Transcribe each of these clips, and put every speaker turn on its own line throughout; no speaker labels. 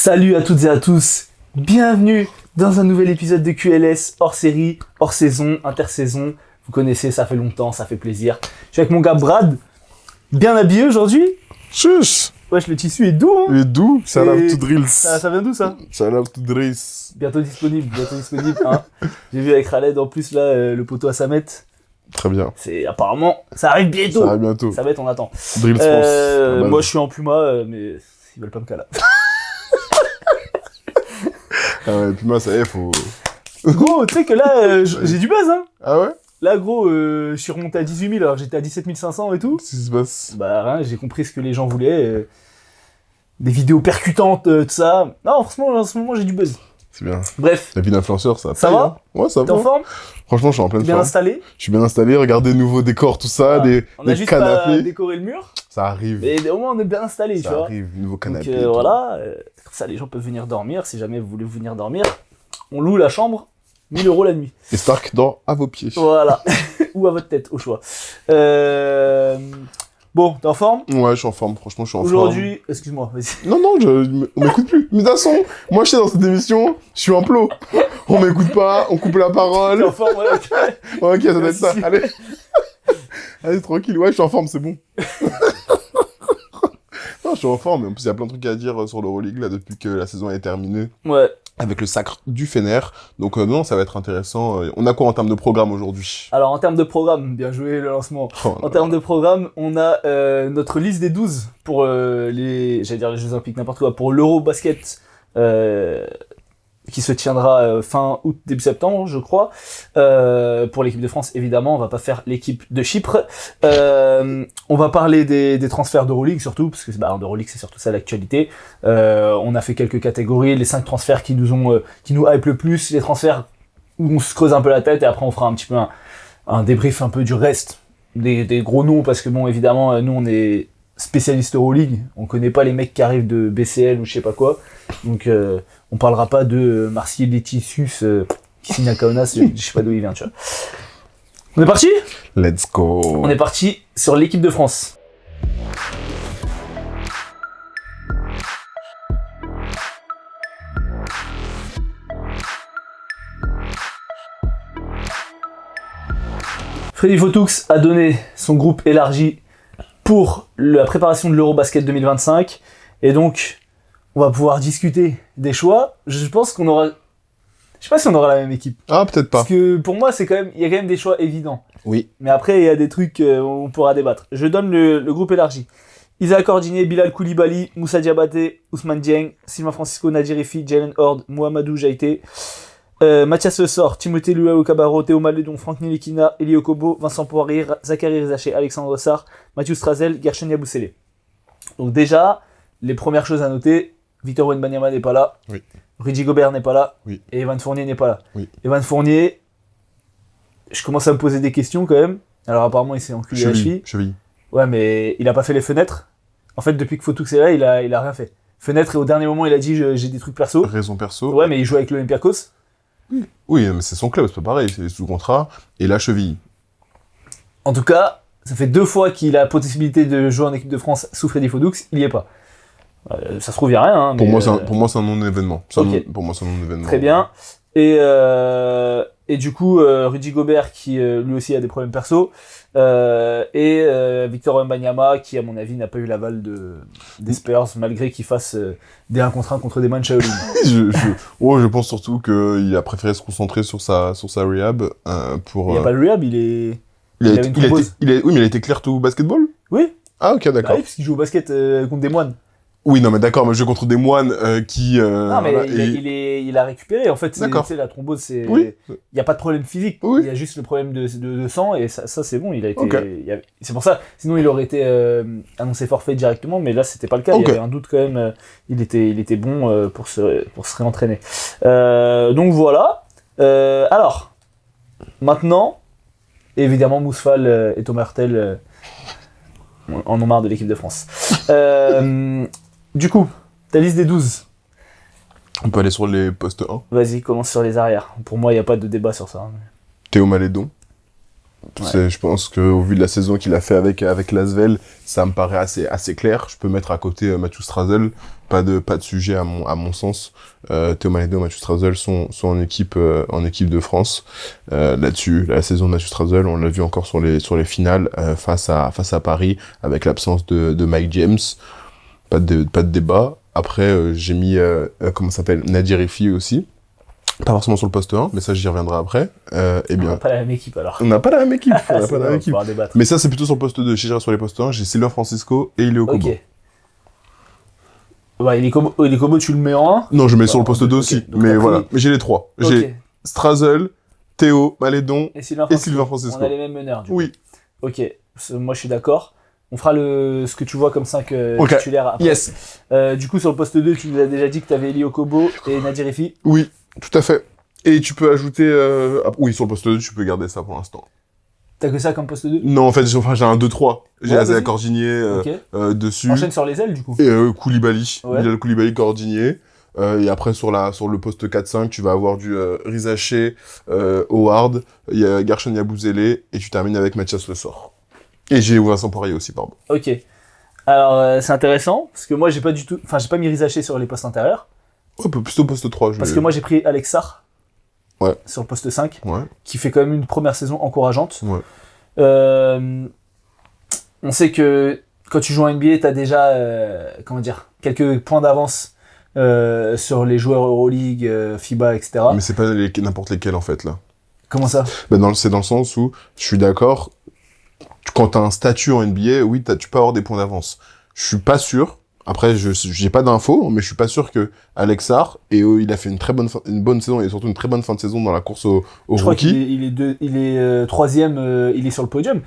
Salut à toutes et à tous, bienvenue dans un nouvel épisode de QLS, hors série, hors saison, intersaison. Vous connaissez, ça fait longtemps, ça fait plaisir. Je suis avec mon gars Brad, bien habillé aujourd'hui.
Chuch.
Wesh, le tissu est doux, hein.
Il est doux, ça lave tout drills.
Ça vient d'où ça?
Ça lave tout drills.
Bientôt disponible, hein. J'ai vu avec Khaled en plus là, le poteau à Samet.
Très bien.
C'est apparemment, ça arrive bientôt.
Ça arrive bientôt.
Samet, on attend.
Drills France.
Moi je suis en Puma, mais ils veulent pas me caler.
Ah ouais, Puma, ça y est, faut...
Gros, tu sais que là, j'ai du buzz, hein.
Ah ouais?
Là, gros, je suis remonté à 18 000, alors j'étais à 17 500 et tout.
Qu'est-ce qui se passe?
Bah, rien, j'ai compris ce que les gens voulaient. Des vidéos percutantes, tout ça. Non, franchement, en ce moment, j'ai du buzz.
C'est bien.
Bref.
La vie d'influenceur, ça
Ça
paye,
va?
hein. Ouais, ça
T'es
va.
en forme?
Franchement, je suis en pleine
Bien
forme.
installé?
Je suis bien installé, regardez, nouveaux décors, tout ça,
Voilà. On a
des
juste pas
canapés.
décoré le mur,
Ça arrive.
mais au moins on est bien installé, tu
Ça
vois.
arrive, nouveau
Donc
canapé. et tout.
voilà, comme ça les gens peuvent venir dormir, si jamais vous voulez venir dormir. On loue la chambre, 1 000 € la nuit.
Et Stark dort à vos pieds.
Voilà. Ou à votre tête, au choix. Bon, t'es en forme?
Ouais, je suis en forme, franchement, je suis en forme.
Aujourd'hui, excuse-moi, vas-y.
Non, on m'écoute plus. Mais de toute façon, moi, je sais, dans cette émission, je suis en plot. On m'écoute pas, on coupe la
T'es
parole.
en forme, ouais, ok.
Ok, ça doit être ça.
Merci.
Allez. Allez, tranquille. Ouais, je suis en forme, c'est bon. Non, je suis en forme. En plus, il y a plein de trucs à dire sur l'Euroleague, là, depuis que la saison est terminée.
Ouais.
Avec le sacre du Fener. Donc, non, ça va être intéressant. On a quoi en termes de programme aujourd'hui?
Alors, en termes de programme, bien joué le lancement.
Oh,
En termes de programme, on a notre liste des 12 pour les Jeux Olympiques, n'importe quoi, pour l'Eurobasket qui se tiendra fin août, début septembre, je crois. Pour l'équipe de France, évidemment, on va pas faire l'équipe de Chypre. On va parler des transferts d'Euroleague surtout, parce que en Euroleague, c'est surtout ça l'actualité. On a fait quelques catégories, les 5 transferts qui nous hype le plus, les transferts où on se creuse un peu la tête, et après on fera un petit peu un débrief un peu du reste des gros noms, parce que bon, évidemment, nous on est spécialistes Euroleague, on connaît pas les mecs qui arrivent de BCL ou je sais pas quoi, donc on parlera pas de Marcel Laetitius qui signe à Kaunas, je sais pas d'où il vient, tu vois. On est parti?
Let's go.
On est parti sur l'équipe de France. Freddy Fotoux a donné son groupe élargi pour la préparation de l'Eurobasket 2025. Et donc, on va pouvoir discuter des choix. Je pense qu'on aura... Je sais pas si on aura la même équipe.
Ah, peut-être pas.
Parce que pour moi, il y a quand même des choix évidents.
Oui.
Mais après, il y a des trucs où on pourra débattre. Je donne le groupe élargi. Isaac Ordinier, Bilal Koulibaly, Moussa Diabaté, Ousmane Dieng, Sylvain Francisco, Nadir Efi, Jalen Horde, Mohamedou Jaïté, Mathias Le Sort, Timothée Luau Cabarro, Théo Malédon, Franck Nilikina, Eli Okobo, Vincent Poirier, Zachary Rizaché, Alexandre Sarr, Mathieu Strazel, Gershon Yabusele. Donc déjà, les premières choses à noter, Victor Wembanyama n'est pas là,
Oui.
Rudy Gobert n'est pas là,
Oui.
et Evan Fournier n'est pas là.
Oui.
Evan Fournier, je commence à me poser des questions quand même. Alors apparemment il s'est enculé la cheville.
Cheville.
Ouais, mais il a pas fait les fenêtres. En fait, depuis que Fotoux est là, il a rien fait. Fenêtre, et au dernier moment il a dit j'ai des trucs perso.
Raison perso.
Ouais, mais il joue avec l'Olympiakos.
Oui, mais c'est son club, c'est pas pareil. C'est sous contrat. Et la cheville.
En tout cas, ça fait 2 fois qu'il a la possibilité de jouer en équipe de France sous Freddy Fotoux, il y est pas. Ça se trouve, il y a rien. Hein,
Pour
mais,
moi, c'est un non-événement.
Ok.
Pour moi, c'est un non-événement.
Très bien. Et du coup, Rudy Gobert qui lui aussi a des problèmes perso, et Victor Wembanyama qui, à mon avis, n'a pas eu l'aval des Spurs malgré qu'il fasse des 1 contre 1 contre des man Shaolin.
je pense surtout qu'il a préféré se concentrer sur sa rehab pour.
Il n'y a pas le rehab, il avait une thrombose.
Oui, mais il a été clear to basketball.
Oui.
Ah ok, d'accord.
Bah oui, parce qu'il joue au basket contre des moines.
Oui, non, mais d'accord, mais je joue contre des moines qui.
Non, mais
voilà,
il a récupéré. En fait,
D'accord.
la thrombose, c'est.
Oui.
Il n'y a pas de problème physique.
Oui.
Il y a juste le problème de sang, et ça c'est bon. Il a été.
Ok.
C'est pour ça. Sinon, il aurait été annoncé forfait directement, mais là, c'était pas le cas.
Ok.
Il y avait un doute quand même. Il était bon pour se réentraîner. Donc voilà. Alors, maintenant, évidemment, Mousfal et Thomas Hurtel en ont marre de l'équipe de France. Du coup, ta liste des 12.
On peut aller sur les postes 1.
Vas-y, commence sur les arrières. Pour moi, il n'y a pas de débat sur ça.
Théo Malédon.
Ouais.
Je pense qu'au vu de la saison qu'il a fait avec l'Asvel, ça me paraît assez clair. Je peux mettre à côté Mathieu Strazel, pas de sujet à mon sens. Théo Maledon, Mathieu Strasel sont en équipe de France. Là-dessus, la saison de Mathieu Strasel, on l'a vu encore sur les finales face à Paris avec l'absence de Mike James. Pas de débat. Après, j'ai mis comment ça s'appelle, Nadir Rifi aussi. Pas forcément sur le poste 1, mais ça j'y reviendrai après. Eh bien,
On n'a pas la même équipe alors.
on n'a pas la même équipe.
On va pouvoir débattre.
Mais ça c'est plutôt sur le poste 2. Si je reste sur les postes 1, j'ai Sylvain Francisco et Ilio Kobo.
Ok. Ouais, Ilikobo, tu le mets en 1
Non, je mets sur le poste 2 aussi.
Donc
Mais
t'as
voilà,
pris-
mais j'ai les 3.
Ok.
J'ai Strasel, Théo, Malédon
Et Sylvain
et Sylvain Francisco.
On a les mêmes meneurs, du coup.
Oui.
Ok. Moi, je suis d'accord. On fera ce que tu vois comme 5
Ok.
titulaires après.
Yes.
Du coup, sur le poste 2, tu nous as déjà dit que tu avais Elio Kobo et Nadir Rifi.
Oui, tout à fait. Et tu peux ajouter... Oui, sur le poste 2, tu peux garder ça pour l'instant.
T'as que ça comme poste 2
Non, en fait, j'ai un 2-3. J'ai
Ouais,
Azea
vas-y.
Cordinier
Ok.
dessus.
Enchaîne sur les ailes, du coup.
Et Koulibaly.
Ouais.
Bilal Koulibaly, Cordinier. Et après, sur le poste 4-5, tu vas avoir du Rizaché, Howard, il y a Gershon Yabouzélé, et tu termines avec Mathias Le Sort. Et j'ai Vincent Poirier aussi, pardon.
Ok. Alors, c'est intéressant, parce que moi, j'ai pas mis Rizaché sur les postes intérieurs.
Ouais, plutôt poste 3.
Parce que moi, j'ai pris Alex Sarr.
Ouais.
Sur le poste 5.
Ouais,
Qui fait quand même une première saison encourageante.
ouais.
On sait que quand tu joues en NBA, t'as déjà quelques points d'avance sur les joueurs Euroleague, FIBA, etc.
Mais c'est pas n'importe lesquels, en fait, là.
Comment ça?
C'est dans le sens où, je suis d'accord, quand t'as un statut en NBA, oui, tu peux avoir des points d'avance. Je suis pas sûr. Après, j'ai pas d'infos, mais je suis pas sûr que Alex Sarr, il a fait une bonne saison et surtout une très bonne fin de saison dans la course au
Je crois
rookie.
qu'il est troisième, il est sur le podium.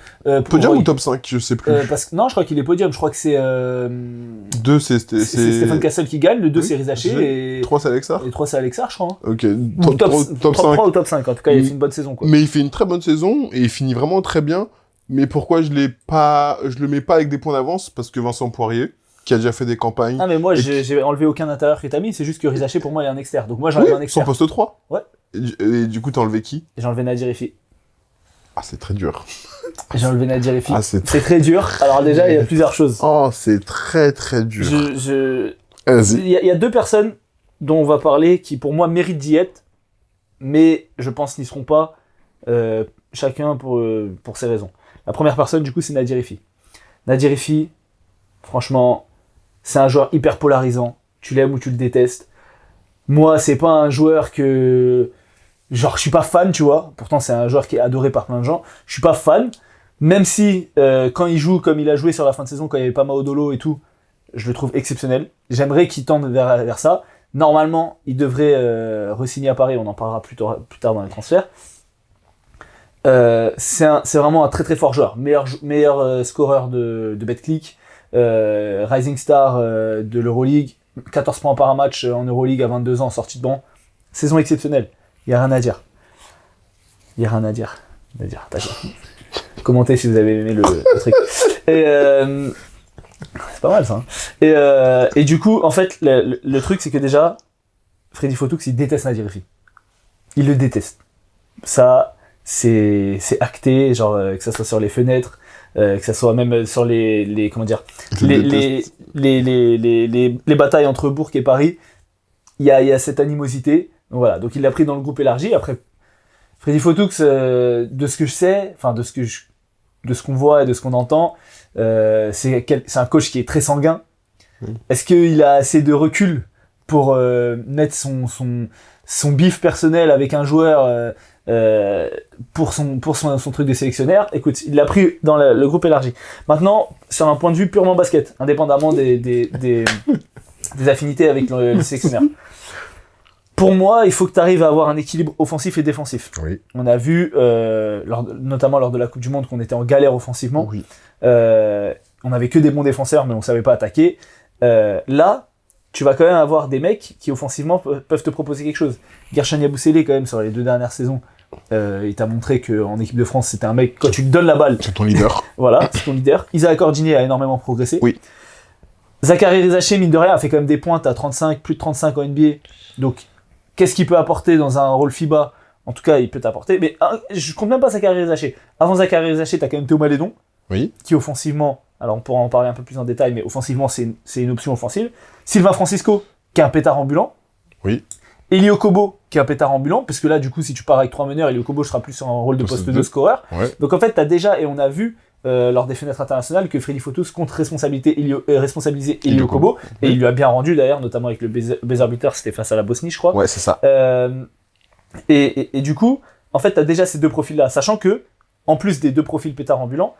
Podium ou top 5, je sais plus.
Non, je crois qu'il est podium. Je crois que c'est
2, c'est
Stéphane Cassel qui gagne. Le 2,
Oui,
c'est Rizaché.
3, c'est Alex Sarr.
Et 3, c'est Alex Sarr, je crois. Hein.
Ok,
Ou
top 5.
3 ou top 5. En tout cas, il a fait une bonne saison, quoi.
Mais il fait une très bonne saison et il finit vraiment très bien. Mais pourquoi je le mets pas avec des points d'avance? Parce que Vincent Poirier, qui a déjà fait des campagnes.
Ah, mais moi, j'ai enlevé aucun intérieur que t'as mis. C'est juste que Rizaché, pour moi, il est un externe. Donc moi, j'enlève un
Son
externe.
poste 3.
Ouais.
Et du coup, t'as enlevé qui?
J'ai enlevé Nadir Rifi.
Ah, c'est très dur.
J'ai enlevé Nadir Rifi.
Ah, c'est
C'est très dur. Alors déjà, il y a plusieurs choses.
Oh, c'est très très dur. Vas-y.
Il y a 2 personnes dont on va parler qui, pour moi, méritent d'y être, mais je pense n'y seront pas, chacun pour ses raisons. La première personne, du coup, c'est Nadir Rifi. Nadir Rifi, franchement, c'est un joueur hyper polarisant. Tu l'aimes ou tu le détestes. Moi, c'est pas un joueur que... Genre, je suis pas fan, tu vois. Pourtant, c'est un joueur qui est adoré par plein de gens. Je suis pas fan, même si, quand il joue comme il a joué sur la fin de saison, quand il y avait pas Maodolo et tout, je le trouve exceptionnel. J'aimerais qu'il tende vers ça. Normalement, il devrait re-signer à Paris. On en parlera plus tard dans les transferts. C'est vraiment un très très fort joueur. Meilleur scoreur de BetClick. Rising Star de l'Euroleague. 14 points par match en Euroleague à 22 ans, sortie de banc. Saison exceptionnelle. Il n'y a rien à dire. D'accord. Commentez si vous avez aimé le truc. Et c'est pas mal ça. Hein. Et du coup, en fait, le truc, c'est que déjà, Freddy Fotoux, il déteste Nadir Rifi. Il le déteste. Ça, c'est acté, genre que ça soit sur les fenêtres, que ça soit même sur les comment dire, les batailles entre Bourg et Paris. Il y a cette animosité. Donc voilà, donc il l'a pris dans le groupe élargi. Après, Freddy Fotoux, de ce que je sais, enfin de ce qu'on voit et de ce qu'on entend, c'est un coach qui est très sanguin. Est-ce qu'il a assez de recul pour mettre son bif personnel avec un joueur pour son truc de sélectionnaire? Écoute, il l'a pris dans le groupe élargi. Maintenant, sur un point de vue purement basket, indépendamment des affinités avec le sélectionneur. Pour moi, il faut que tu arrives à avoir un équilibre offensif et défensif.
Oui.
On a vu, notamment lors de la Coupe du Monde, qu'on était en galère offensivement.
Oui.
On n'avait que des bons défenseurs, mais on ne savait pas attaquer. Là, tu vas quand même avoir des mecs qui, offensivement, peuvent te proposer quelque chose. Gershon Yabouzélé, quand même, sur les 2 dernières saisons, il t'a montré qu'en équipe de France, c'était un mec, quand tu lui donnes la balle...
C'est ton leader.
Voilà, c'est ton leader. Isaac Cordinier a énormément progressé.
Oui.
Zachary Rizaché, mine de rien, a fait quand même des pointes à 35, plus de 35 en NBA. Donc, qu'est-ce qu'il peut apporter dans un rôle FIBA? En tout cas, il peut t'apporter. Mais je compte même pas Zachary Rizaché. Avant Zachary Rizaché, t'as quand même Théo Maledon,
Oui.
qui offensivement Alors on pourra en parler un peu plus en détail, mais offensivement, c'est une option offensive. Sylvain Francisco, qui est un pétard ambulant.
Oui.
Eli Okobo, qui est un pétard ambulant, parce que là, du coup, si tu pars avec 3 meneurs, Eli Okobo sera plus en rôle de poste 2 scoreur.
Ouais.
Donc en fait, t'as déjà, et on a vu lors des fenêtres internationales, que Freddy Photos compte responsabiliser Eli Okobo, et il lui a bien rendu d'ailleurs, notamment avec le buzzer beater, c'était face à la Bosnie, je crois.
Ouais, c'est ça.
Et du coup, en fait, t'as déjà ces deux profils-là, sachant que, en plus des deux profils pétards ambulants,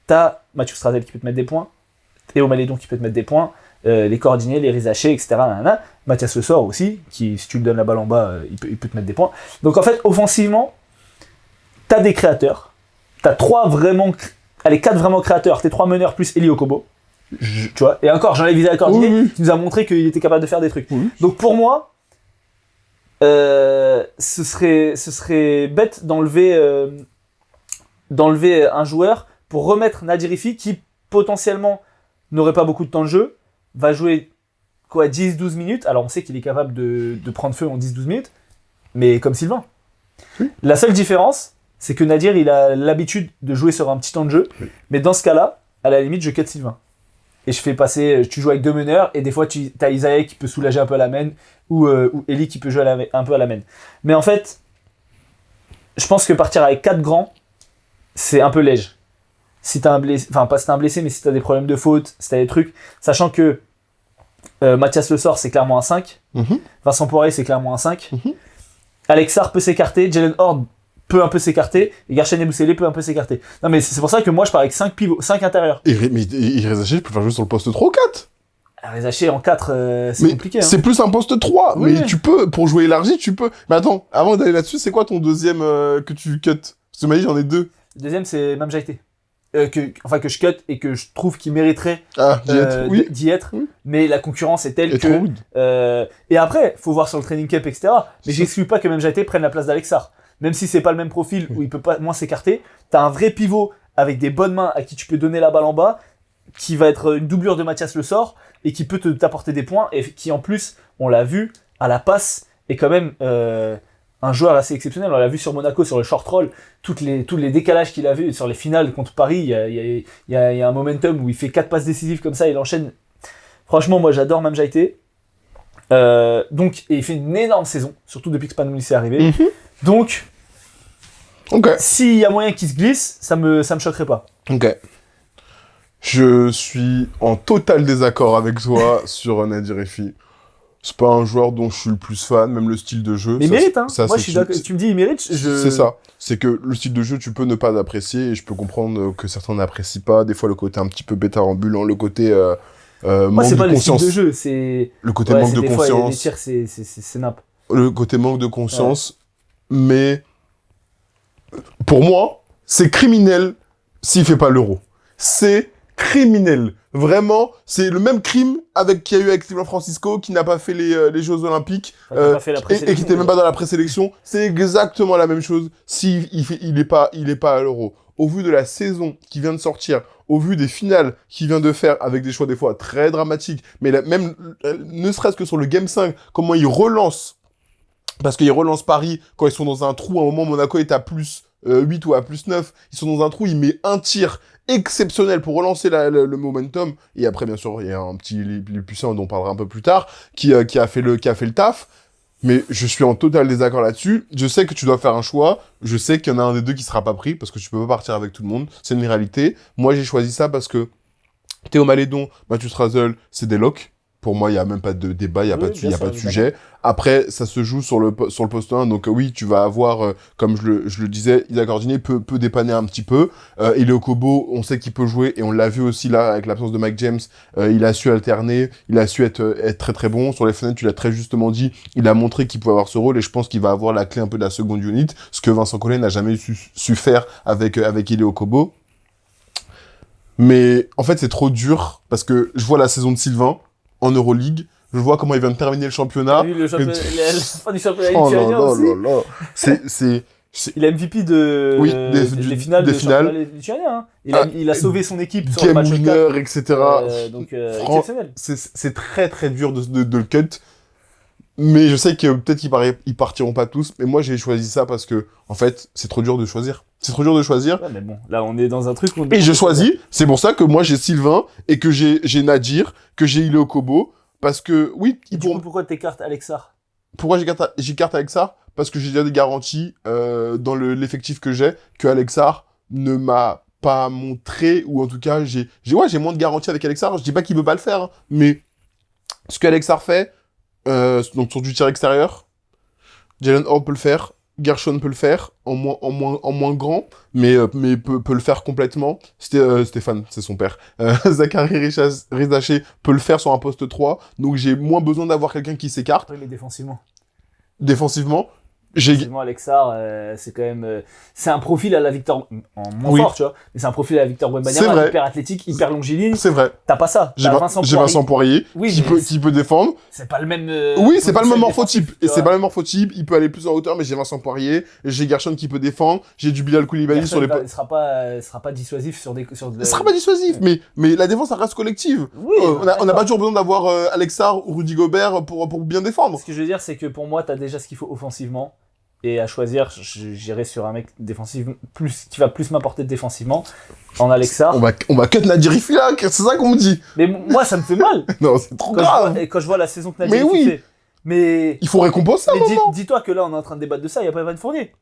t'as Mathieu Strazel qui peut te mettre des points, Théo Malédon qui peut te mettre des points, les Cordiniers, les Rizaché, etc. Nanana. Mathias Le Sort aussi, qui, si tu lui donnes la balle en bas, il peut te mettre des points. Donc en fait, offensivement, t'as des créateurs. T'as 4 vraiment créateurs. Tes 3 meneurs plus Eli Okobo. Tu vois. Et encore, j'en ai visé à Cordinier, qui nous a montré qu'il était capable de faire des trucs. Donc pour moi, ce serait bête d'enlever un joueur pour remettre Nadirifi qui potentiellement n'aurait pas beaucoup de temps de jeu, va jouer 10-12 minutes. Alors on sait qu'il est capable de prendre feu en 10-12 minutes, mais comme Sylvain. La seule différence, c'est que Nadir, il a l'habitude de jouer sur un petit temps de jeu, mais dans ce cas-là, à la limite, je cut Sylvain. Et je fais passer, tu joues avec 2 meneurs, et des fois, tu as Isaïe qui peut soulager un peu à la main, ou Eli qui peut jouer un peu à la main. Mais en fait, je pense que partir avec 4 grands, c'est un peu léger. Si t'as un blessé, enfin pas si t'as un blessé, mais si t'as des problèmes de faute, si t'as des trucs, sachant que Mathias Le Sort, c'est clairement un 5, Vincent Poirier, c'est clairement un 5, Alex Sarr peut s'écarter, Jalen Horde peut un peu s'écarter, et Garchen Eboussélé peut un peu s'écarter. Non mais c'est pour ça que moi je pars avec 5 pivots, 5 intérieurs.
Mais Rezaché, je peux faire jouer sur le poste 3 ou 4.
Rezaché en 4, c'est compliqué. Hein.
C'est plus un poste 3,
oui,
mais tu peux, pour jouer élargi, tu peux. Mais attends, avant d'aller là-dessus, c'est quoi ton deuxième que tu cut? Parce que tu m'as dit j'en ai 2.
Le deuxième, c'est Mame Jaïté. Que je cut et que je trouve qu'il mériterait d'y être, oui. Mais la concurrence est telle que... et après, faut voir sur le training camp, etc. Mais j'exclus pas que Mame Jaïté prenne la place d'Alex Sarr. Même si c'est pas le même profil, où il peut pas moins s'écarter, t'as un vrai pivot avec des bonnes mains à qui tu peux donner la balle en bas, qui va être une doublure de Mathias Le Sort, et qui peut t'apporter des points, et qui en plus, on l'a vu, à la passe, est quand même... un joueur assez exceptionnel, on l'a vu sur Monaco, sur le short roll, tous les décalages qu'il a vu sur les finales contre Paris, il y a un momentum où il fait 4 passes décisives comme ça, il enchaîne. Franchement, moi j'adore Mame Jaïté. Donc, et il fait une énorme saison, surtout depuis que Spanoulis est arrivé. Donc, s'il y a moyen qu'il se glisse, ça me choquerait pas.
Ok. Je suis en total désaccord avec toi sur Nadirifi. C'est pas un joueur dont je suis le plus fan, même le style de jeu.
Mais il mérite, hein. Moi, je suis d'accord. Tu me dis, il mérite.
C'est ça. C'est que le style de jeu, tu peux ne pas apprécier, et je peux comprendre que certains n'apprécient pas. Des fois, le côté un petit peu bêtard ambulant, le côté
moi, c'est
manque
pas
de conscience.
Le style de jeu, c'est...
Le côté manque de conscience.
Fois, les tirs, c'est nappe.
Le côté manque de conscience, mais pour moi, c'est criminel s'il fait pas l'Euro. C'est criminel. Vraiment, c'est le même crime qu'il y a eu avec Sylvain Francisco, qui n'a pas fait les Jeux Olympiques, et qui était même pas dans la présélection. C'est exactement la même chose il est pas à l'Euro. Au vu de la saison qui vient de sortir, au vu des finales qu'il vient de faire, avec des choix des fois très dramatiques, mais même, ne serait-ce que sur le Game 5, comment il relance, parce qu'il relance Paris quand ils sont dans un trou, à un moment Monaco est à plus 8 ou à plus 9, ils sont dans un trou, il met un tir exceptionnel pour relancer le momentum, et après bien sûr il y a un petit les puissants dont on parlera un peu plus tard, qui a fait le taf, mais je suis en total désaccord là-dessus. Je sais que tu dois faire un choix, je sais qu'il y en a un des deux qui sera pas pris, parce que tu peux pas partir avec tout le monde, c'est une réalité. Moi j'ai choisi ça parce que Théo Malédon, Mathieu Strazel, c'est des locks. Pour moi, il y a même pas de débat, il y a pas de sujet. Après, ça se joue sur le poste 1, donc oui, tu vas avoir, comme je le disais, Isaac Cordinier peut dépanner un petit peu. Eli Okobo, on sait qu'il peut jouer, et on l'a vu aussi là, avec l'absence de Mike James, il a su alterner, il a su être très très bon. Sur les fenêtres, tu l'as très justement dit, il a montré qu'il pouvait avoir ce rôle, et je pense qu'il va avoir la clé un peu de la seconde unit, ce que Vincent Collet n'a jamais su faire avec Eli Okobo. Mais, en fait, c'est trop dur, parce que je vois la saison de Sylvain, en Euroleague, je vois comment il vient de terminer le championnat.
Oui, la fin du championnat lituanien aussi.
Il
est MVP des finales de championnat lituanien. Hein. Il a sauvé son équipe sur le match
Game winner, etc.
Donc, exceptionnel.
C'est très très dur de le cut. Mais je sais que peut-être qu'ils partiront pas tous. Mais moi, j'ai choisi ça parce que, en fait, c'est trop dur de choisir. C'est trop dur de choisir.
Ouais, mais bon, là, on est dans un truc où...
Et je choisis, c'est pour ça que moi j'ai Sylvain et que j'ai Nadir, que j'ai Ilé Kobo, parce que, oui,
Et du coup, pourquoi t'écartes Alexar?
pourquoi j'écarte Alexar? Parce que j'ai déjà des garanties dans l'effectif que j'ai, que Alexar ne m'a pas montré, ou en tout cas, j'ai moins de garanties avec Alexar. Je dis pas qu'il peut pas le faire, hein, mais ce que Alexar fait, donc sur du tir extérieur, Jalen Hall peut le faire, Gershon peut le faire, en moins grand, mais peut le faire complètement. Stéphane, c'est son père. Zachary Rizaché peut le faire sur un poste 3, donc j'ai moins besoin d'avoir quelqu'un qui s'écarte.
Oui, mais défensivement.
Défensivement,
Effectivement, Alexar, c'est quand même... c'est un profil à la Victor... en moins fort, tu vois. Mais c'est un profil à la Victor
C'est
Wembanyama,
vrai.
hyper athlétique, hyper longiligne.
c'est vrai.
T'as pas ça.
J'ai
T'as
Vincent Poirier,
Oui,
qui
mais
peut défendre.
c'est pas le même...
Oui, c'est pas le même morphotype.
défensif,
Et
tu
c'est
vois.
pas le même morphotype. Il peut aller plus en hauteur, mais j'ai Vincent Poirier. J'ai Gershon qui peut défendre. J'ai du Bilal Koulibaly
Personne
sur les...
il sera pas dissuasif sur des...
Ce sera pas dissuasif, mais la défense, ça reste collective.
Oui,
On n'a pas toujours besoin d'avoir Alexar ou Rudy Gobert pour bien défendre.
Ce que je veux dire, c'est que pour moi, t'as déjà ce qu'il faut offensivement. Et à choisir, j'irai sur un mec défensif qui va plus m'apporter défensivement. En Alexar.
On va cut Nadir Rifi là, c'est ça qu'on me dit.
Mais moi, ça me fait mal.
Non, c'est trop
Quand
grave.
quand je vois la saison que Nadir
Mais oui.
fait. Mais...
Il faut récompenser un
Mais
moment.
dis-toi que là, on est en train de débattre de ça, il n'y a pas Evan Fournier.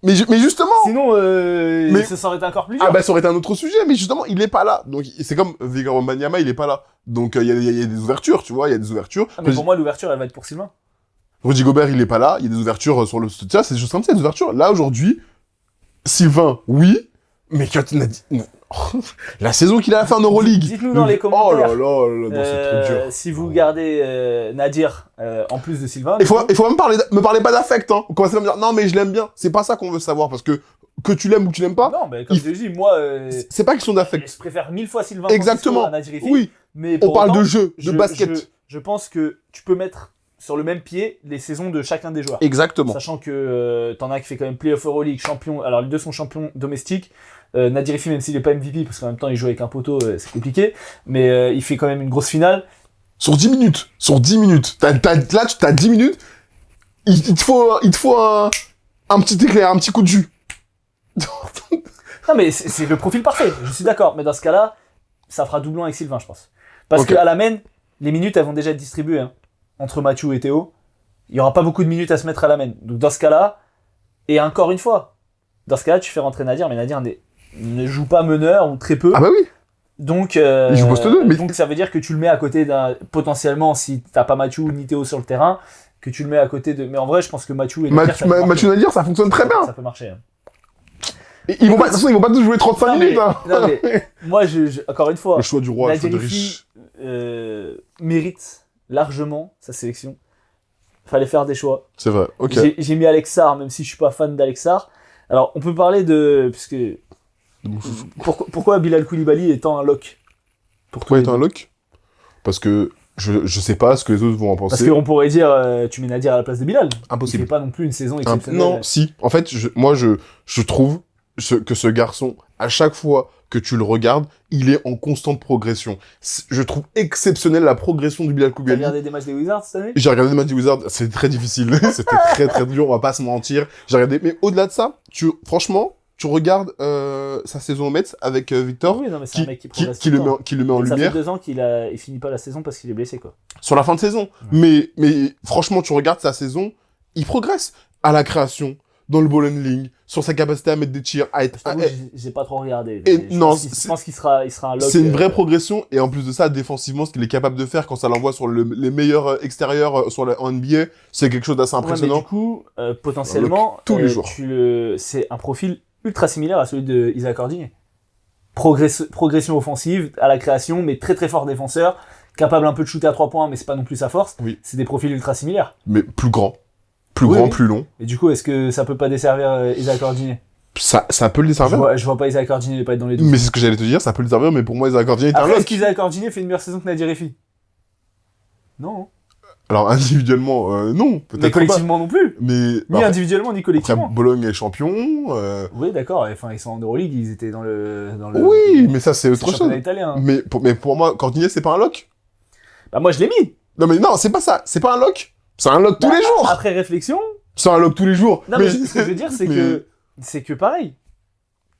Mais justement.
Sinon,
Mais-
ça aurait été encore plus dur.
Ah bah ça aurait été un autre sujet, mais justement, il est pas là. Donc c'est comme Victor Wembanyama, il est pas là. Donc il y a des ouvertures, tu vois, il y a des ouvertures.
Ah, mais pour moi, l'ouverture, elle va être pour Sylvain.
Rudy Gobert, il est pas là, il y a des ouvertures sur le... Tu vois, c'est des choses comme ça, des ouvertures. Là, aujourd'hui, Sylvain, oui, mais quand on a dit... non. La saison qu'il a fait en Euroleague.
Dites-nous dans les
Oh là
commentaires.
là, là, non, c'est trop dur.
Si vous gardez Nadir en plus de Sylvain.
Il faut même me parler pas d'affect, hein. On commence à me dire, non, mais je l'aime bien. C'est pas ça qu'on veut savoir, parce que tu l'aimes ou tu l'aimes pas,
Non, mais comme je l'ai dit, moi.
c'est pas question d'affect.
Je préfère 1000 fois Sylvain
Exactement.
Francisco à Nadir Rifi,
Oui,
mais
on
pour
parle
autant,
de jeu, de basket.
Je pense que tu peux mettre sur le même pied les saisons de chacun des joueurs.
Exactement.
Sachant que t'en as qui fait quand même playoff Euroleague, champion. Alors les deux sont champions domestiques. Nadir Rifi, même s'il est pas MVP, parce qu'en même temps il joue avec un poteau, c'est compliqué. Mais il fait quand même une grosse finale.
Sur 10 minutes. Sur 10 minutes. Là, t'as 10 minutes. Il te faut un petit éclair, un petit coup de jus.
Non mais c'est le profil parfait, je suis d'accord. Mais dans ce cas-là, ça fera doublon avec Sylvain, je pense. Parce
Ok.
qu'à la main, les minutes elles vont déjà être distribuées hein, entre Mathieu et Théo. Il y aura pas beaucoup de minutes à se mettre à la main. Donc dans ce cas-là, et encore une fois, dans ce cas-là, tu fais rentrer Nadir, mais Nadir ne joue pas meneur ou très peu.
Ah bah oui.
Donc,
Il joue poste 2, mais-
donc ça veut dire que tu le mets à côté d'un... Potentiellement, si t'as pas Mathieu ni Théo sur le terrain, que tu le mets à côté de... Mais en vrai, je pense que Mathieu et Nadir, ça peut marcher.
Mathieu Nadir, ça fonctionne très bien.
Ça peut marcher. Hein.
Et de toute façon, ils vont pas tous jouer 35
Non,
minutes.
mais,
Hein.
non, mais encore une fois,
Le choix du roi, le choix de
Nadir
riche.
Rifi mérite largement sa sélection. Fallait faire des choix.
C'est vrai, ok.
J'ai mis Alexar, même si je suis pas fan d'Alexar. Alors, on peut parler de... Puisque... Pourquoi Bilal Koulibaly étant un lock pour
Pourquoi
tous
être
les
un
deux.
lock? Parce que je sais pas ce que les autres vont en
Parce
penser.
qu'on pourrait dire, tu mets Nadir à la place de Bilal.
Impossible.
Il fait pas non plus une saison exceptionnelle.
Non, si. En fait, moi, je trouve que ce garçon, à chaque fois que tu le regardes, il est en constante progression. Je trouve exceptionnel la progression du Bilal
T'as
Koulibaly.
regardé des matchs des Wizards cette année?
J'ai regardé le match des Wizards, c'était très difficile. C'était très très dur, on va pas se mentir. J'ai regardé, mais au-delà de ça, franchement, tu regardes sa saison au Mets avec Victor,
Oui, non, mais c'est un mec qui progresse
qui
tout
le
le temps.
met en
Ça fait
lumière
2 ans qu'il finit pas la saison parce qu'il est blessé, quoi.
sur la fin de saison. Mais franchement, tu regardes sa saison, il progresse à la création, dans le ball handling, sur sa capacité à mettre des tirs, à être...
Je t'avoue, j'ai pas trop regardé.
Et
Je
non,
pense pense qu'il sera un lock.
C'est une vraie progression, et en plus de ça, défensivement, ce qu'il est capable de faire quand ça l'envoie sur les meilleurs extérieurs en NBA, c'est quelque chose d'assez
Ouais, mais
impressionnant.
du coup, potentiellement,
tous les jours.
C'est un profil ultra similaire à celui de Isaac Cordigné. Progression offensive à la création, mais très très fort défenseur, capable un peu de shooter à 3 points, mais c'est pas non plus sa force.
Oui.
C'est des profils ultra similaires.
Mais plus grand,
Oui.
plus long.
Et du coup, est-ce que ça peut pas desservir Isaac Cordigné?
Ça peut le desservir.
Je vois pas Isaac Cordigné pas être dans les 12.
Mais c'est ce que j'allais te dire, ça peut le desservir, mais pour moi, Isaac Cordigné est un
Après, est-ce
lock.
qu'Isaac Cordigné fait une meilleure saison que Nadir Rifi? Non.
Alors, individuellement, non, peut-être
Mais
pas.
collectivement non plus.
Mais
Ni
après,
individuellement, ni
après,
collectivement.
Bologne est champion.
Oui, d'accord. Enfin, ils sont en Euroleague, ils étaient dans le
Oui, mais ça, c'est
c'est
autre
le championnat
chose.
italien. Hein.
Mais pour moi, Cordigné, c'est pas un lock.
Bah, moi, je l'ai mis.
Non, mais non, c'est pas ça. C'est pas un lock. C'est un lock tous
Bah,
les jours.
Après réflexion.
C'est un lock tous les jours.
Non, mais ce que je veux dire, c'est
mais-
que pareil.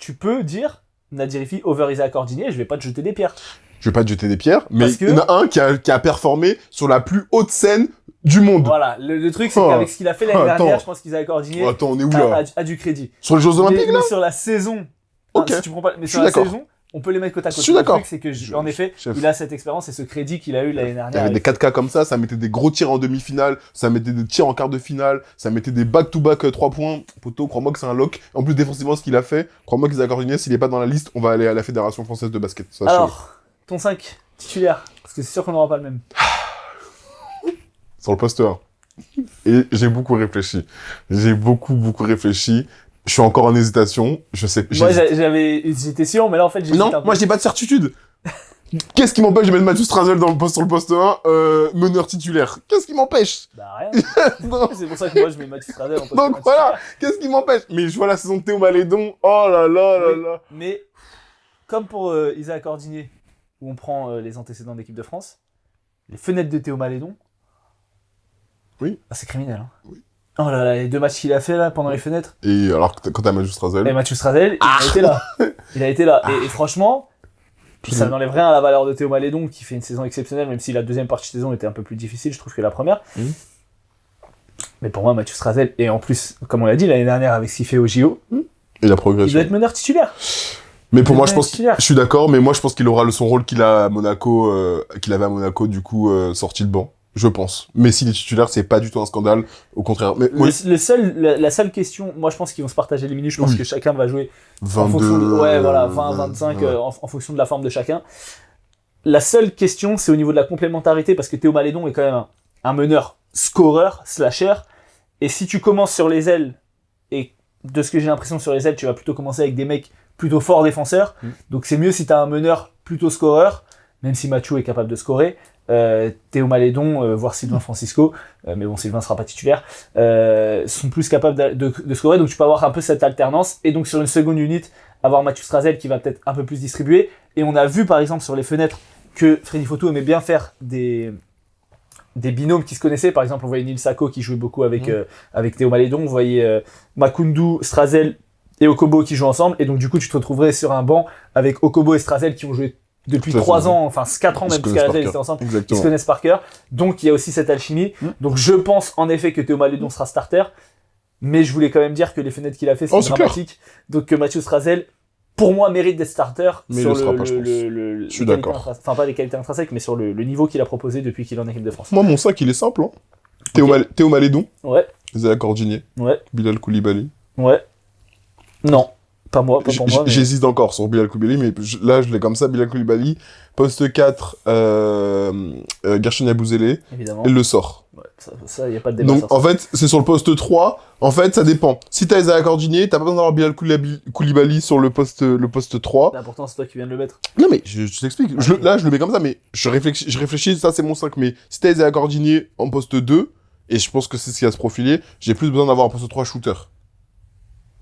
tu peux dire Nadirifi over Isaac Ordinier, je vais pas te jeter des pierres.
Je vais pas te jeter des pierres, mais
Parce que-
il y en a un qui a performé sur la plus haute scène du monde.
Voilà, le truc, c'est
Oh.
qu'avec ce qu'il a fait l'année
Attends.
dernière, je pense qu'Isaac Ordinier
Oh, attends, on est où là
a du crédit.
Sur les Jeux Olympiques,
mais
là
sur la saison,
Ok.
si tu prends pas, mais
Je
sur
suis
la
d'accord.
saison, on peut les mettre côte à côte.
Je suis d'accord.
Le truc, c'est que, en effet,
chef.
il a cette expérience et ce crédit qu'il a eu l'année
Il y
dernière.
avait des 4K comme ça mettait des gros tirs en demi-finale, ça mettait des tirs en quart de finale, ça mettait des back-to-back 3 points. Poto, crois-moi que c'est un lock. En plus, défensivement, ce qu'il a fait, crois-moi qu'Isaac Ordinier, s'il est pas dans la liste, on va aller à la Fédération Française de Basket. Ça,
Alors, ton 5 titulaire, parce que c'est sûr qu'on n'aura pas le même.
sur le poste 1. Et j'ai beaucoup réfléchi. J'ai beaucoup réfléchi. Je suis encore en hésitation. Je sais.
Moi, j'étais sûr, mais là, en fait, j'ai
Non, moi, j'ai pas de certitude. Qu'est-ce qui m'empêche de mettre Mathieu Strazel sur le poste 1, meneur titulaire? Qu'est-ce qui m'empêche?
Bah, rien.
Non.
C'est pour ça que moi, je mets Mathieu Strazel en poste
Donc
un
voilà, qu'est-ce qui m'empêche? Mais je vois la saison de Théo Malédon. Oh là là là
Oui.
là.
Mais, comme pour Isaac Ordinier, où on prend les antécédents de l'équipe de France, les fenêtres de Théo Malédon,
Oui.
ah, c'est criminel. Hein.
Oui.
Oh là là, les 2 matchs qu'il a fait là pendant les fenêtres.
Et alors, quand t'as Mathieu Strazel,
Et Mathieu Strazel, il a été là. Il a été là. Et franchement, ça n'enlève rien à la valeur de Théo Malédon, qui fait une saison exceptionnelle, même si la deuxième partie de saison était un peu plus difficile, je trouve, que la première. Mais pour moi, Mathieu Strazel, et en plus, comme on l'a dit l'année dernière avec ce qu'il fait au JO,
et la
il doit
progression.
être meneur titulaire.
Mais pour
il
moi,
doit
je pense
être titulaire.
je suis d'accord, mais moi, je pense qu'il aura son rôle qu'il a à Monaco, qu'il avait à Monaco, du coup, sorti le banc. Je pense. Mais s'il est titulaire, c'est pas du tout un scandale. Au contraire. Mais oui,
La seule question, moi je pense qu'ils vont se partager les minutes, je pense
Oui.
que chacun va jouer en
22.
fonction de, ouais, voilà, 20, 25,
ouais.
en fonction de la forme de chacun. La seule question, c'est au niveau de la complémentarité, parce que Théo Malédon est quand même un meneur scoreur, slasher, et si tu commences sur les ailes, et de ce que j'ai l'impression sur les ailes, tu vas plutôt commencer avec des mecs plutôt forts défenseurs, donc c'est mieux si t'as un meneur plutôt scoreur, même si Mathieu est capable de scorer, Théo Malédon, voire Sylvain Francisco, mais bon, Sylvain sera pas titulaire, sont plus capables de scorer, donc tu peux avoir un peu cette alternance, et donc sur une seconde unit, avoir Mathieu Strazel qui va peut-être un peu plus distribuer, et on a vu par exemple sur les fenêtres que Freddy Foto aimait bien faire des binômes qui se connaissaient, par exemple on voyait Neil Sako qui jouait beaucoup avec Théo Malédon, on voyait Makundu, Strazel et Okobo qui jouent ensemble, et donc du coup tu te retrouverais sur un banc avec Okobo et Strazel qui ont joué depuis
Tout à
3
fait.
ans, enfin 4 ans
Ils
même,
se
parce qu'à la
connaissent
ils
par
étaient ensemble, ils
Exactement.
se connaissent par cœur, donc il y a aussi cette alchimie, donc je pense en effet que Théo Malédon sera starter, mais je voulais quand même dire que les fenêtres qu'il a fait c'était
c'est
dramatique, donc que Mathieu Strazel, pour moi, mérite d'être starter
Mais
sur
il le sera pas, je pense.
je
suis d'accord.
Enfin, pas les qualités intrinsèques, mais sur le niveau qu'il a proposé depuis qu'il est en équipe de France.
Moi, mon sac, il est simple. Hein.
Ok.
Théo Malédon,
Ouais,
Zéa Cordinier,
ouais,
Bilal Koulibaly.
ouais. Non, pas moi, pas pour moi. mais-
J'hésite encore sur Bilal Koulibaly, mais là, je l'ai comme ça, Bilal Koulibaly. Poste 4, Gershon Yabouzélé,
Évidemment.
et le sort.
Ouais, ça, y a pas de débat.
Donc,
sur ça.
en fait, c'est sur le poste 3. En fait, ça dépend. Si t'as Zéa Cordinier, t'as pas besoin d'avoir Bilal Koulibaly sur le poste 3.
Là, pourtant, c'est toi qui viens de le mettre.
Non, mais je t'explique.
Ok.
Là, je le mets comme ça, mais je réfléchis, ça, c'est mon 5. Mais si t'as Zéa Cordinier en poste 2, et je pense que c'est ce qui va se profiler, j'ai plus besoin d'avoir un poste 3 shooter.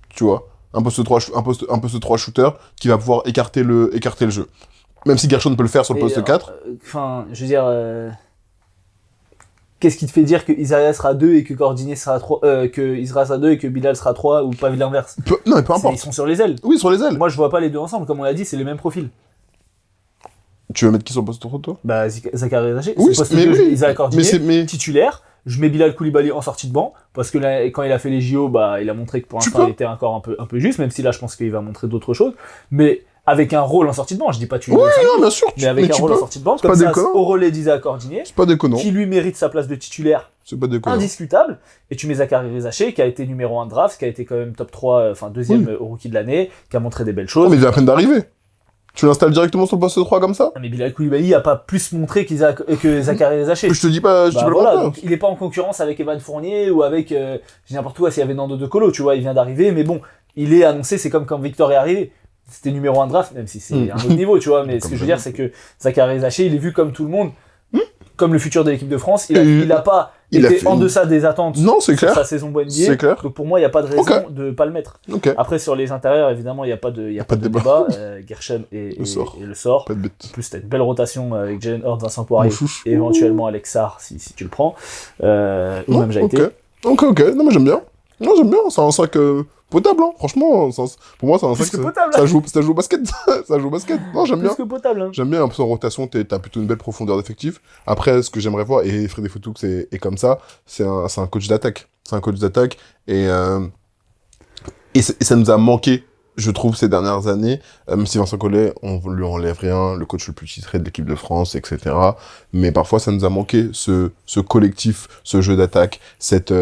Tu vois? Un poste 3 shooter qui va pouvoir écarter le jeu. Même si Gershon peut le faire sur le
Et,
poste 4.
Enfin, je veux dire... Qu'est-ce qui te fait dire que Isaiah sera 2 et que Cordinier sera 3, que Isra sera 2 et que Bilal sera 3 ou pas l'inverse?
Non, mais peu
Ils
importe.
sont sur les ailes.
Oui, sur les ailes.
Moi, je vois pas les deux ensemble. Comme on l'a dit, c'est les mêmes profils.
Tu veux mettre qui sur le poste 3, toi?
Bah, Zachary Zaché,
Oui,
c'est
mais
possible.
oui.
Isaiah Cordinier,
Mais
titulaire. Je mets Bilal Koulibaly en sortie de banc, parce que là, quand il a fait les JO, bah, il a montré que pour
Tu
l'instant,
peux.
il était encore un peu juste, même si là, je pense qu'il va montrer d'autres choses. Mais avec un rôle en sortie de banc, je dis pas tu
oui, non, bien sûr.
mais avec un
tu
rôle en
peux.
sortie de banc,
C'est
comme
pas
ça,
déconnant.
au relais d'Isaac Cordinier,
C'est pas déconnant.
qui lui mérite sa place de titulaire
C'est pas déconnant.
indiscutable, et tu mets Zachary Zaché, qui a été numéro 1 de draft, qui a été quand même top 3, enfin deuxième
Oui.
au rookie de l'année, qui a montré des belles
Oh,
choses.
mais il vient à peine d'arriver. Tu l'installes directement sur le poste 3 comme ça?
Mais Bilal Koulibaly a pas plus montré que Zachary Zaché.
Je te dis pas,
Bah
le
voilà,
contraire.
donc il est pas en concurrence avec Evan Fournier ou avec j'ai n'importe où s'il y avait Nando De Colo, tu vois, il vient d'arriver, mais bon, il est annoncé, c'est comme quand Victor est arrivé. C'était numéro 1 de draft, même si c'est un autre niveau, tu vois, mais ce que je veux dire, c'est que Zachary Zaché, il est vu comme tout le monde, comme le futur de l'équipe de France, il a pas
il a
été
fait
en
une-
deçà des attentes
Non, c'est
sur
clair.
sa saison NBA.
C'est clair.
Donc pour moi, il n'y a pas de raison
Ok.
de pas le mettre.
Ok.
Après, sur les intérieurs, évidemment, il n'y a pas de débat. Gershon et le sort.
Pas de bête.
En plus, t'as une belle rotation avec Jalen Hurd, Vincent Poirier,
Mon chouchou.
et éventuellement Alex Sarr si tu le prends, ou même Jaïté.
Ok. Non, mais j'aime bien. Non, j'aime bien, c'est un 5 potable, hein. Franchement, pour moi, c'est un
Plus
5
que potable.
ça joue au basket. Ça joue au basket. Non, j'aime bien.
Plus que potable. Hein.
J'aime bien, un peu en rotation, t'as plutôt une belle profondeur d'effectif. Après, ce que j'aimerais voir, et Freddy Footux est comme ça, c'est un coach d'attaque. C'est un coach d'attaque, et ça nous a manqué, je trouve, ces dernières années. Même si Vincent Collet, on lui enlève rien, le coach le plus titré de l'équipe de France, etc. Mais parfois, ça nous a manqué, ce collectif, ce jeu d'attaque, c'est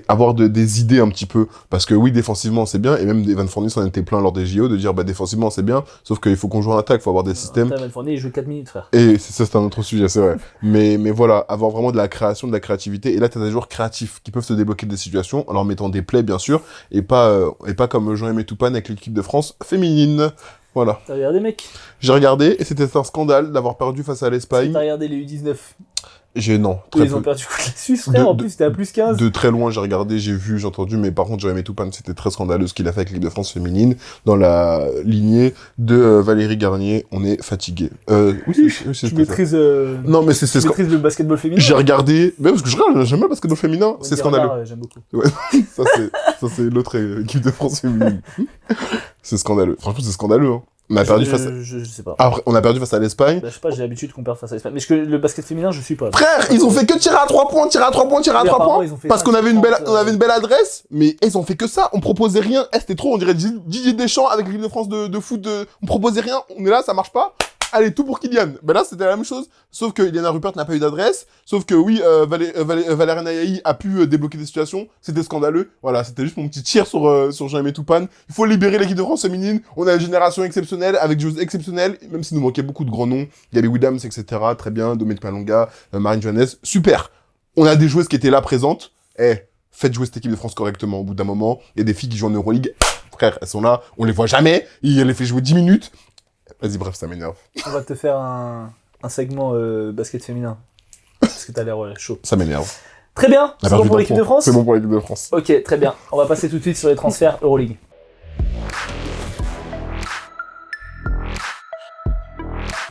avoir des idées un petit peu. Parce que oui, défensivement, c'est bien, et même Evan Fournier s'en était plein lors des JO, de dire, défensivement, c'est bien, sauf qu'il faut qu'on joue en attaque, il faut avoir des systèmes.
Evan Fournier, il joue 4 minutes, frère.
Et c'est un autre sujet, c'est vrai. mais voilà, avoir vraiment de la création, de la créativité. Et là, t'as des joueurs créatifs qui peuvent te débloquer des situations en leur mettant des plays, bien sûr, et pas comme Jean-Aimé Toupane avec l'équipe de France féminine. Voilà.
T'as regardé, mec?
J'ai regardé, et c'était un scandale d'avoir perdu face à l'Espagne.
T'as regardé les U19?
Non,
très peu. Ils ont perdu contre la Suisse, frère, en plus, c'était à plus 15.
De très loin, j'ai regardé, j'ai vu, j'ai entendu, mais par contre, Jérémy Toupane, c'était très scandaleux ce qu'il a fait avec l'équipe de France féminine, dans la lignée de Valérie Garnier. On est fatigué. Oui, c'est
tu maîtrises,
non, mais c'est
tu maîtrises le basketball féminin?
J'ai regardé, mais parce que j'aime bien le basketball féminin, c'est scandaleux.
J'aime beaucoup.
Ouais, ça c'est l'autre équipe de France féminine. C'est scandaleux. Franchement, c'est scandaleux, hein. On a perdu face à...
Je sais pas.
Après, on a perdu face à l'Espagne.
Je sais pas, j'ai l'habitude qu'on perde face à l'Espagne. Mais le basket féminin, je suis pas.
Frère, ils ont fait que tirer à 3 points. Parce qu'on avait une belle adresse, mais ils ont fait que ça. On proposait rien. C'était trop, on dirait Didier Deschamps avec l'équipe de France de foot. On proposait rien. On est là, ça marche pas. Allez, tout pour Kylian. Là, c'était la même chose. Sauf que Iliana Rupert n'a pas eu d'adresse. Sauf que oui, Valérien Nayahi a pu débloquer des situations. C'était scandaleux. Voilà, c'était juste mon petit tir sur Jean-Aimé Toupane. Il faut libérer l'équipe de France féminine. On a une génération exceptionnelle, avec des joueuses exceptionnelles, même s'il nous manquait beaucoup de grands noms. Gabi Williams, etc. Très bien. Dominique Malonga, Marine Johannes. Super. On a des joueuses qui étaient là présentes. Faites jouer cette équipe de France correctement. Au bout d'un moment, il y a des filles qui jouent en Euroleague. Frère, elles sont là. On les voit jamais. Il les fait jouer 10 minutes. Vas-y, bref, ça m'énerve.
On va te faire un segment basket féminin. Parce que t'as l'air chaud.
Ça m'énerve.
Très bien. C'est bon pour l'équipe de France?
C'est bon pour l'équipe de France.
Ok, très bien. On va passer tout de suite sur les transferts Euroleague.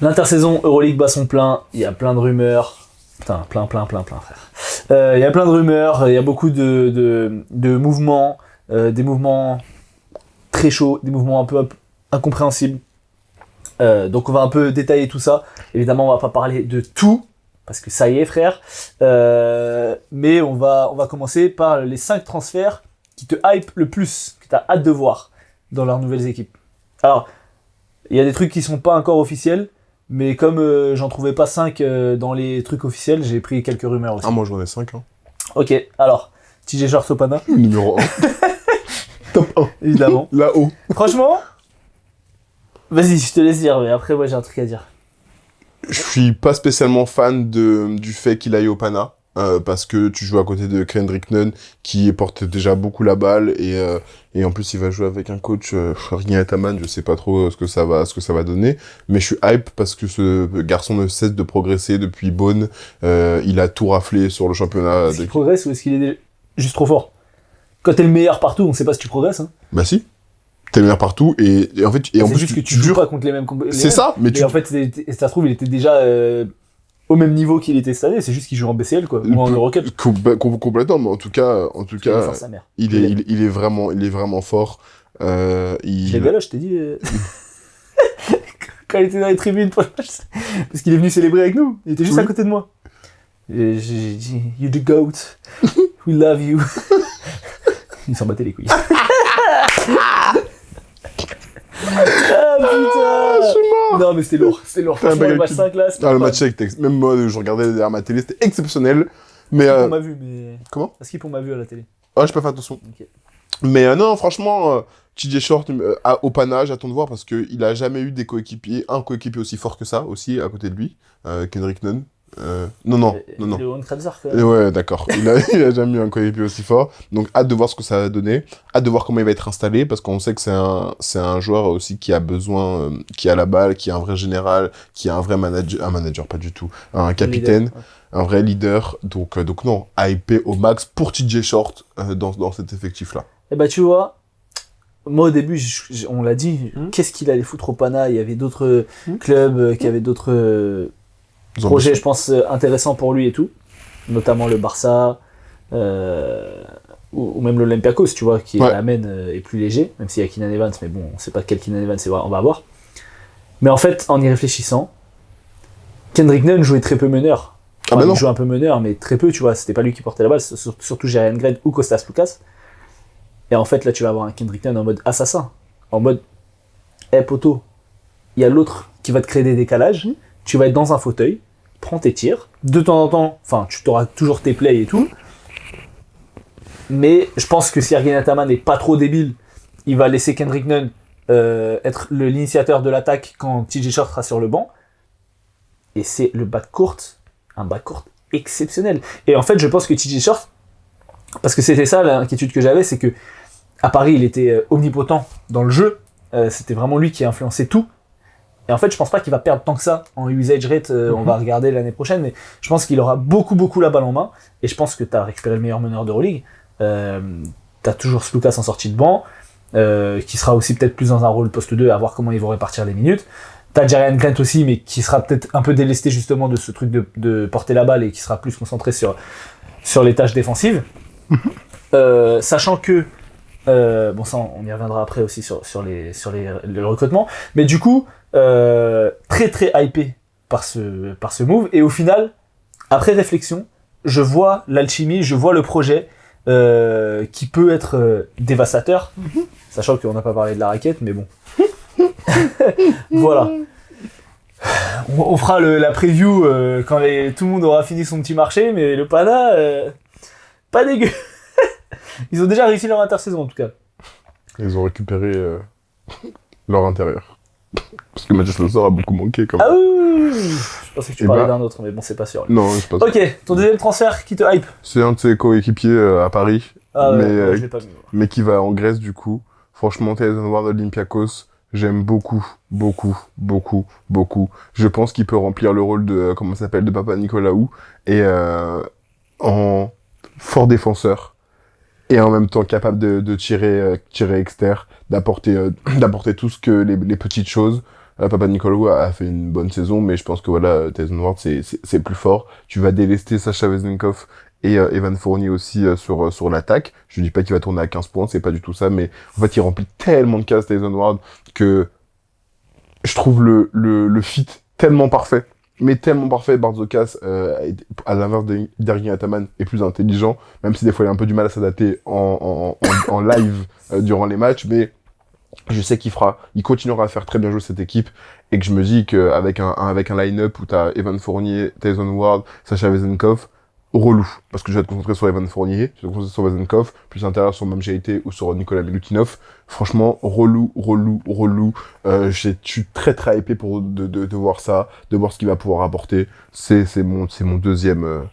L'intersaison Euroleague bat son plein. Il y a plein de rumeurs. Putain, plein, frère. Il y a plein de rumeurs. Il y a beaucoup de mouvements. Des mouvements très chauds. Des mouvements un peu incompréhensibles. Donc on va un peu détailler tout ça. Évidemment, on va pas parler de tout, parce que ça y est, frère. Mais on va commencer par les 5 transferts qui te hype le plus, que tu as hâte de voir dans leurs nouvelles équipes. Alors, il y a des trucs qui sont pas encore officiels, mais comme j'en trouvais pas 5 dans les trucs officiels, j'ai pris quelques rumeurs aussi.
Ah, moi j'en ai 5. Hein.
Ok, alors, TJ Sopana.
Numéro 1. Top 1.
Évidemment.
Là-haut.
Franchement, vas-y, je te laisse dire, mais après, moi j'ai un truc à dire.
Je suis pas spécialement fan du fait qu'il aille au Pana, parce que tu joues à côté de Kendrick Nunn, qui porte déjà beaucoup la balle, et en plus il va jouer avec un coach, Ryan Ataman, je sais pas trop ce que ça va donner, mais je suis hype parce que ce garçon ne cesse de progresser depuis Beaune, il a tout raflé sur le championnat.
Est-ce qu'il progresse ou est-ce qu'il est juste trop fort? Quand t'es le meilleur partout, on sait pas si tu progresses, hein.
Bah si. T'es le meilleur partout, et en fait, en plus,
juste que tu joues pas contre les mêmes.
C'est ça, mais
en fait, ça se trouve, il était déjà au même niveau qu'il était cette année, c'est juste qu'il joue en BCL, quoi, ou en Eurocup.
Complètement, mais en tout cas, il est vraiment fort.
Je l'ai vu là, je t'ai dit. Quand il était dans les tribunes, parce qu'il est venu célébrer avec nous, il était juste à côté de moi. Et j'ai dit, you the goat, we love you. Il s'en battait les couilles. Ah putain,
je suis mort.
Non mais c'était lourd. Franchement, le match 5 là,
le match 5, même moi je regardais derrière ma télé, c'était exceptionnel. Mais
on m'a vu, mais
comment?
Est-ce qu'on m'a vu à la télé?
Ah, j'ai pas fait attention.
Okay.
Mais non, franchement, TJ Short au Pana, j'attends de voir parce que il a jamais eu un coéquipier aussi fort que ça aussi à côté de lui, Kendrick Nunn. Non.
Léon Kratzer,
ouais, d'accord. Il a jamais eu un coéquipier aussi fort. Donc, hâte de voir ce que ça va donner. Hâte de voir comment il va être installé, parce qu'on sait que c'est un joueur aussi qui a besoin, qui a la balle, qui est un vrai général, qui est un vrai manager, pas du tout, un capitaine, un vrai leader. Donc non, hypé au max pour TJ Short dans cet effectif-là.
Et bah, tu vois, moi au début, on l'a dit, qu'est-ce qu'il allait foutre au Pana? Il y avait d'autres clubs qui avaient d'autres projet, je pense, intéressant pour lui et tout, notamment le Barça, ou même l'Olympiakos, tu vois, qui
Ouais.
l'amène est plus léger, même s'il y a Keenan Evans, mais bon, on sait pas quel Keenan Evans on va avoir. Mais en fait, en y réfléchissant, Kendrick Nunn jouait très peu meneur.
Ah bah
il
non.
jouait un peu meneur, mais très peu, tu vois, c'était pas lui qui portait la balle, surtout Jerian Grant ou Kostas Lukas. Et en fait, là, tu vas avoir un Kendrick Nunn en mode assassin, en mode, poteau, il y a l'autre qui va te créer des décalages, tu vas être dans un fauteuil, prends tes tirs, de temps en temps, enfin, tu auras toujours tes plays et tout, mais je pense que si Ergin Ataman n'est pas trop débile, il va laisser Kendrick Nunn être l'initiateur de l'attaque quand TJ Short sera sur le banc, et c'est un backcourt exceptionnel. Et en fait, je pense que TJ Short, parce que c'était ça l'inquiétude que j'avais, c'est que à Paris, il était omnipotent dans le jeu, c'était vraiment lui qui a influencé tout. Et en fait, je pense pas qu'il va perdre tant que ça en usage rate, on va regarder l'année prochaine, mais je pense qu'il aura beaucoup la balle en main, et je pense que tu as récupéré le meilleur meneur d'Euroleague. T'as toujours Slukas en sortie de banc, qui sera aussi peut-être plus dans un rôle poste 2, à voir comment ils vont répartir les minutes. T'as Jerian Grant aussi, mais qui sera peut-être un peu délesté justement de ce truc de porter la balle, et qui sera plus concentré sur les tâches défensives. Sachant que bon, ça on y reviendra après aussi sur le recrutement, mais du coup très hypé par ce move, et au final, après réflexion, je vois l'alchimie, je vois le projet qui peut être dévastateur, sachant qu'on n'a pas parlé de la raquette, mais bon. Voilà. On fera la preview quand tout le monde aura fini son petit marché, mais le Pana, pas dégueu. Ils ont déjà réussi leur intersaison en tout cas.
Ils ont récupéré leur intérieur. Parce que Mathias Lassor a beaucoup manqué quand même.
Ah oui. Je pensais que tu parlais d'un autre, mais bon, c'est pas sûr.
Non, je pense pas.
Ok, ton deuxième transfert qui te hype.
C'est un de ses coéquipiers à Paris,
Ah ouais,
mais,
je l'ai pas vu.
mais qui va en Grèce du coup. Franchement, Tyson Ward Olympiakos, j'aime beaucoup. Je pense qu'il peut remplir le rôle de, comment ça s'appelle, de Papa Nicolaou, et en fort défenseur, et en même temps capable de tirer externe, d'apporter tout ce que les petites choses. Papa Nicolaou a fait une bonne saison, mais je pense que voilà, Tyson Ward c'est plus fort. Tu vas délester Sacha Vezenkov et Evan Fournier aussi sur l'attaque. Je dis pas qu'il va tourner à 15 points, c'est pas du tout ça, mais en fait il remplit tellement de cases Tyson Ward que je trouve le fit tellement parfait. Mais tellement parfait, Barzokas, à l'inverse d'Ergin Ataman, est plus intelligent, même si des fois il a un peu du mal à s'adapter en live durant les matchs, mais je sais il continuera à faire très bien jouer cette équipe, et que je me dis qu'avec un line-up où t'as Evan Fournier, Tyson Ward, Sacha Vezenkov, relou, parce que je vais te concentrer sur Evan Fournier, je vais te concentrer sur Vezenkov, plus l'intérieur sur Mamjaité ou sur Nicolas Milutinov. Franchement, relou. Je suis très hypé de voir ça, de voir ce qu'il va pouvoir apporter. C'est mon deuxième.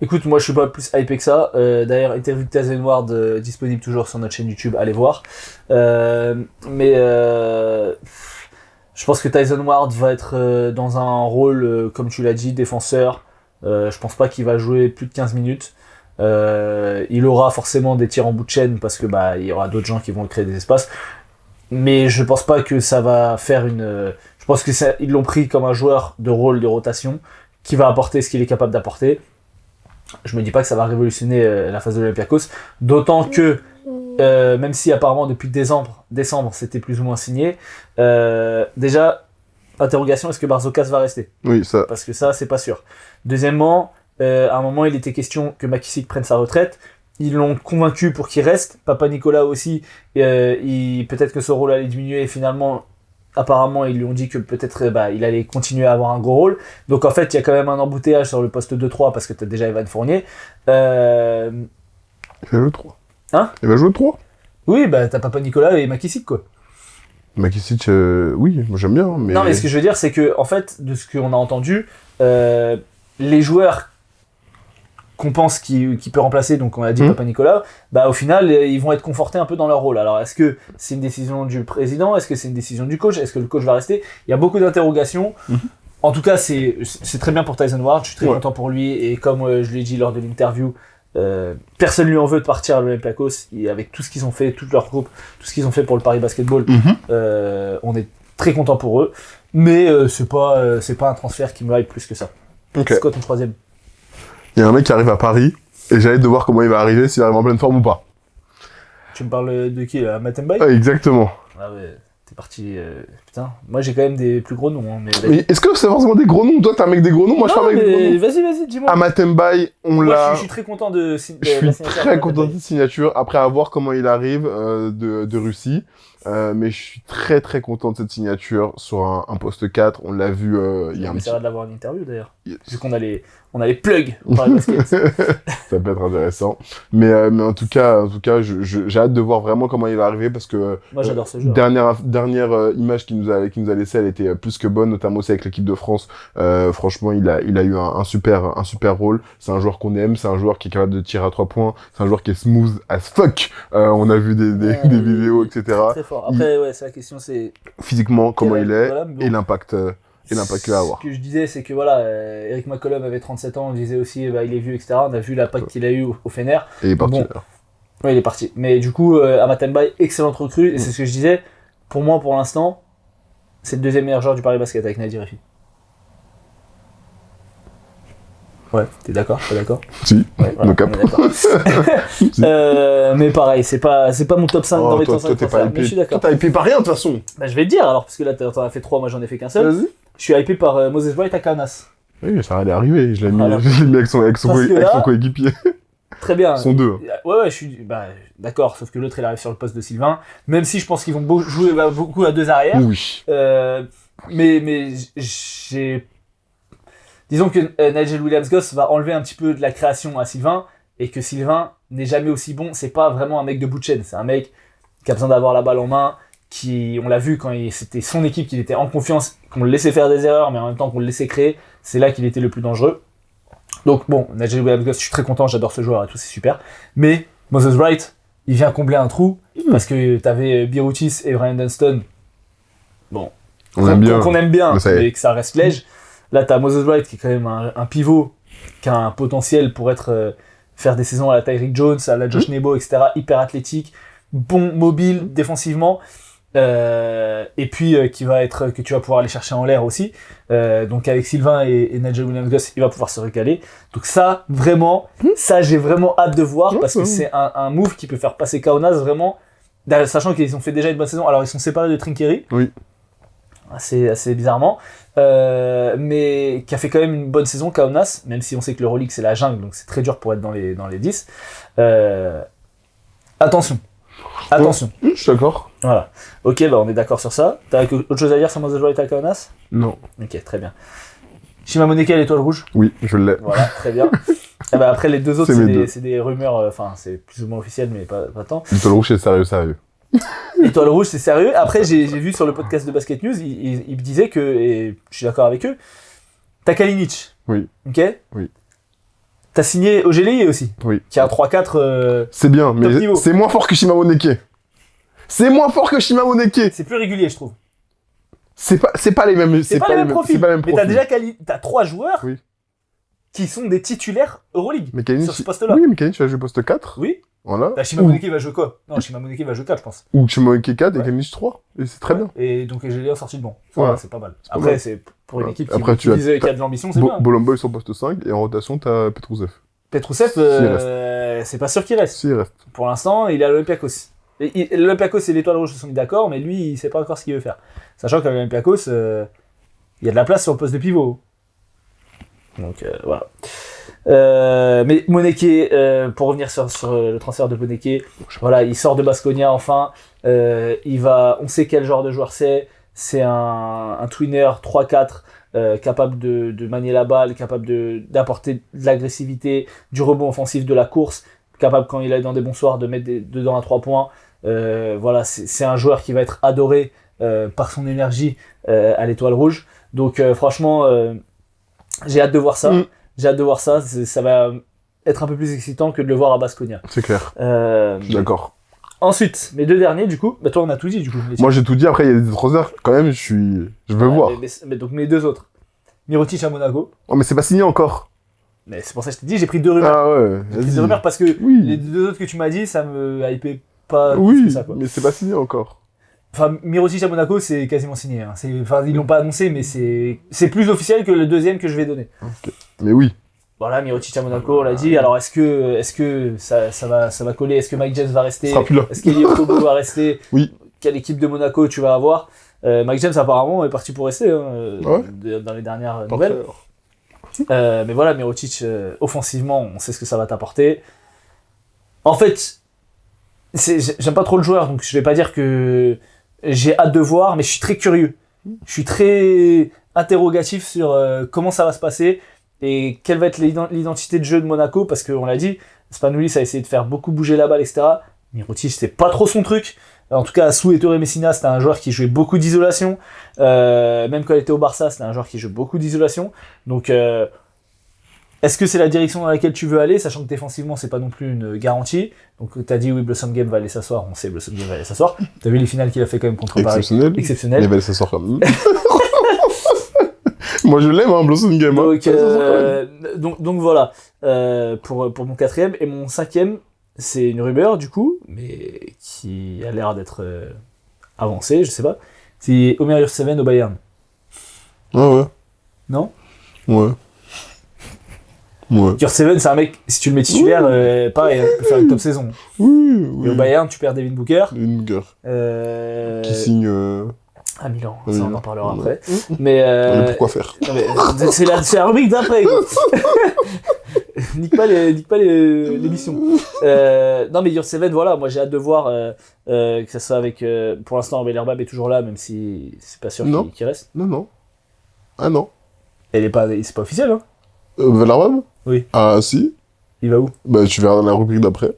Écoute, moi je suis pas plus hypé que ça. D'ailleurs, interview de Tyson Ward disponible toujours sur notre chaîne YouTube, allez voir. Mais je pense que Tyson Ward va être dans un rôle, comme tu l'as dit, défenseur. Je pense pas qu'il va jouer plus de 15 minutes. Il aura forcément des tirs en bout de chaîne parce que il y aura d'autres gens qui vont créer des espaces. Mais je pense pas que ça va faire une. Je pense que ils l'ont pris comme un joueur de rôle de rotation qui va apporter ce qu'il est capable d'apporter. Je me dis pas que ça va révolutionner la phase de l'Olympiakos, d'autant que même si apparemment depuis décembre c'était plus ou moins signé, déjà interrogation, est-ce que Barzokas va rester ?
Oui, ça.
Parce que ça c'est pas sûr. Deuxièmement, à un moment il était question que McKissick prenne sa retraite, ils l'ont convaincu pour qu'il reste, Papa Nicolas aussi, peut-être que ce rôle allait diminuer, et finalement apparemment ils lui ont dit que peut-être il allait continuer à avoir un gros rôle, donc en fait il y a quand même un embouteillage sur le poste 2-3 parce que t'as déjà Evan Fournier.
Il va jouer 3.
Hein ?
Il va jouer 3.
Oui, t'as Papa Nicolas et McKissick quoi.
McKissick, oui, moi j'aime bien, mais...
Non mais ce que je veux dire c'est que en fait de ce qu'on a entendu, les joueurs qu'on pense qui peut remplacer, donc on a dit Papa Nicolas, au final ils vont être confortés un peu dans leur rôle. Alors est-ce que c'est une décision du président, est-ce que c'est une décision du coach, est-ce que le coach va rester ? Il y a beaucoup d'interrogations. En tout cas c'est très bien pour Tyson Ward, je suis très content pour lui, et comme je l'ai dit lors de l'interview, personne lui en veut de partir à l'Olympiakos, et avec tout ce qu'ils ont fait, tout leur groupe, tout ce qu'ils ont fait pour le Paris Basketball, on est très content pour eux, mais c'est pas un transfert qui me hype plus que ça.
Ok.
C'est quoi ton troisième ?
Il y a un mec qui arrive à Paris, Et j'ai hâte de voir comment il va arriver, s'il arrive en pleine forme ou pas.
Tu me parles de qui là, Matemba?
Exactement.
Ah ouais, t'es parti. Putain, moi j'ai quand même des plus gros noms. Hein,
mais est-ce que c'est forcément des gros noms? Toi, t'es un mec des gros noms, moi je suis un mec des gros noms.
Vas-y, dis-moi.
Amatembaye,
Je suis très content de la signature.
Je suis très content de cette signature, après à voir comment il arrive de Russie. Mais je suis très très content de cette signature sur un poste 4. On l'a vu il y a un petit...
On de l'avoir en interview d'ailleurs.
Yes.
Vu qu'on a les plugs au Paris Basket.
Ça peut être intéressant. Mais en tout cas, j'ai hâte de voir vraiment comment il va arriver parce que
moi j'adore ce jeu.
Dernière image qu'il nous a laissé, elle était plus que bonne, notamment aussi avec l'équipe de France. Franchement, il a eu un super rôle. C'est un joueur qu'on aime, c'est un joueur qui est capable de tirer à 3 points, c'est un joueur qui est smooth as fuck. On a vu des vidéos, etc.
Très fort. Après, ouais, c'est la question, c'est
physiquement comment il est,
voilà, bon.
et l'impact qu'il va avoir.
Ce que je disais, c'est que voilà, Eric McCollum avait 37 ans, on disait aussi, bah, il est vieux, etc. On a vu l'impact qu'il a eu au Fener.
Et il est parti.
Bon. Ouais, il est parti. Mais du coup, Amatemba, excellente recrue, et c'est ce que je disais. Pour moi, pour l'instant, c'est le deuxième meilleur joueur du Paris Basket avec Nadir Efi. Ouais, t'es d'accord? Pas d'accord?
Si,
ouais, voilà,
donc
mais pareil, c'est pas mon top 5 dans mes top 5
transferts,
mais je suis d'accord.
Toi, t'as hypé par rien de toute façon.
Bah, je vais te dire alors, parce que là, t'en as fait 3, moi j'en ai fait qu'un seul.
Vas-y.
Je suis hypé par Moses Wright à Kaunas.
Oui, ça allait arriver, je l'ai mis,
Voilà.
avec son coéquipier.
Très bien.
Ils sont deux.
Ouais, je suis d'accord, sauf que l'autre il arrive sur le poste de Sylvain. Même si je pense qu'ils vont jouer beaucoup à 2 arrières.
Oui.
Mais j'ai. Disons que Nigel Williams-Goss va enlever un petit peu de la création à Sylvain et que Sylvain n'est jamais aussi bon. C'est pas vraiment un mec de bout de chaîne, c'est un mec qui a besoin d'avoir la balle en main, on l'a vu quand c'était son équipe, qu'il était en confiance, qu'on le laissait faire des erreurs, mais en même temps qu'on le laissait créer. C'est là qu'il était le plus dangereux. Donc bon, Nigel Williams-Goss, je suis très content, j'adore ce joueur et tout, c'est super. Mais Moses Wright, il vient combler un trou parce que t'avais Birutis et Brian Dunston. Bon, qu'on aime bien, mais que ça reste lège. Là, t'as Moses Wright qui est quand même un pivot qui a un potentiel pour faire des saisons à la Tyreek Jones, à la Josh Nebo, etc. Hyper athlétique, bon mobile défensivement, et puis que tu vas pouvoir aller chercher en l'air aussi. Donc avec Sylvain et Nigel Williams-Goss, il va pouvoir se régaler. Donc ça, vraiment, j'ai vraiment hâte de voir parce que c'est un move qui peut faire passer Kaunas vraiment, sachant qu'ils ont fait déjà une bonne saison. Alors ils sont séparés de Trinkery.
Oui.
Assez bizarrement, mais qui a fait quand même une bonne saison, Kaunas, même si on sait que l'Euroleague c'est la jungle, donc c'est très dur pour être dans les 10. Attention.
Je suis d'accord.
Voilà. Ok, on est d'accord sur ça. T'as autre chose à dire sur Moses Wright à Kaunas?
Non.
Ok, très bien. Shima Moneke à l'étoile rouge?
Oui, je l'ai.
Voilà, très bien. Après les deux autres, c'est des rumeurs, c'est plus ou moins officiel, mais pas tant.
L'étoile rouge, c'est sérieux.
L'étoile rouge, c'est sérieux. Après, j'ai vu sur le podcast de Basket News, ils me disaient que, et je suis d'accord avec eux, t'as Kalinic.
Oui.
Ok?
Oui.
T'as signé Ogeli aussi.
Oui.
Qui a un 3-4.
C'est bien, mais c'est moins fort que Shima Moneke. C'est plus régulier, je trouve. C'est pas les mêmes profils.
Mais t'as 3 joueurs qui sont des titulaires Euroleague sur ce poste-là.
Oui, mais Kalinic va jouer poste 4.
Oui.
Voilà.
Shima Moneke va jouer quoi? Non, Shima Moneke va jouer 4, je pense.
Ou Shima Moneke 4 et Kalinic 3. Et c'est très bien.
Et donc Ogeli en sortie de banc.
Voilà.
C'est pas mal. Après, c'est pour une équipe qui a de l'ambition, c'est bien.
Bolomboy sur poste 5 et en rotation, t'as Petrousev.
Petrousev, c'est pas sûr qu'il reste.
Si, il reste.
Pour l'instant, il est à l'Olympiakos. L'Olympiakos et l'Étoile Rouge se sont mis d'accord, mais lui, il sait pas encore ce qu'il veut faire. Sachant qu'à l'Olympiakos, il y a de la place sur le poste de pivot. Donc voilà. Mais Moneke, pour revenir sur le transfert de Moneke, voilà, il sort de Baskonia enfin. On sait quel genre de joueur c'est. C'est un twinner 3-4. Capable de manier la balle, capable d'apporter de l'agressivité, du rebond offensif, de la course, capable quand il est dans des bons soirs de mettre dedans à 3 points. Voilà, c'est un joueur qui va être adoré par son énergie à l'Étoile Rouge. Donc franchement, j'ai hâte de voir ça. J'ai hâte de voir ça. Ça va être un peu plus excitant que de le voir à Baskonia.
C'est clair. Je suis d'accord.
Ensuite, mes 2 derniers, du coup, toi on a tout dit, du coup.
Moi j'ai tout dit, après il y a des transferts, quand même, je veux voir.
Mais donc mes 2 autres. Mirotic à Monaco.
Oh, mais c'est pas signé encore.
Mais c'est pour ça que je t'ai dit, j'ai pris 2 rumeurs.
Ah ouais,
j'ai pris 2 rumeurs parce que les 2 autres que tu m'as dit, ça me hypait pas plus que ça, quoi.
Mais c'est pas signé encore.
Enfin, Mirotic à Monaco, c'est quasiment signé. Hein. Ils l'ont pas annoncé, mais c'est plus officiel que le deuxième que je vais donner.
Okay. Mais oui.
Voilà, Mirotic à Monaco, on l'a dit. Alors, est-ce que ça va coller? Est-ce que Mike James va rester?
Sera plus là.
Est-ce qu'Eli Okobo va rester?
Oui.
Quelle équipe de Monaco tu vas avoir? Mike James, apparemment, est parti pour rester dans les dernières nouvelles. Mais voilà, Mirotic, offensivement, on sait ce que ça va t'apporter. En fait, j'aime pas trop le joueur, donc je vais pas dire que j'ai hâte de voir, mais je suis très curieux. Je suis très interrogatif sur comment ça va se passer et quelle va être l'identité de jeu de Monaco, parce qu'on l'a dit, Spanoulis a essayé de faire beaucoup bouger la balle, etc. Mirotic, c'est pas trop son truc. En tout cas, sous Ettore Messina, c'était un joueur qui jouait beaucoup d'isolation. Même quand il était au Barça, c'était un joueur qui joue beaucoup d'isolation. Donc, est-ce que c'est la direction dans laquelle tu veux aller, sachant que défensivement, c'est pas non plus une garantie. Donc, t'as dit, oui, Blossom Game va aller s'asseoir. On sait, Blossom Game va aller s'asseoir. T'as vu les finales qu'il a fait quand même contre Paris. Exceptionnel.
Il va aller s'asseoir quand même. Moi, je l'aime, hein, Blossom Game.
Donc voilà, pour mon 4e. Et mon 5e, c'est une rumeur, du coup, mais qui a l'air d'être avancée, je sais pas. C'est Omer Yurtseven au Bayern.
Ah ouais.
Non?
Ouais.
Yurtseven, c'est un mec, si tu le mets titulaire, pareil, il peut faire une top saison.
Oui.
Et au Bayern, tu perds Devin Booker.
Qui signe...
à Milan, ça on en parlera après. Mais
pourquoi faire?
C'est la rubrique d'après. nique pas l'émission. Non mais Yurtseven, voilà, moi j'ai hâte de voir que ça soit avec... pour l'instant, Bellerbab est toujours là, même si c'est pas sûr qu'il reste.
Non. Ah non.
C'est pas officiel, hein.
Bellerbab?
Oui.
Ah si.
Il va où?
Bah tu verras dans la rubrique d'après.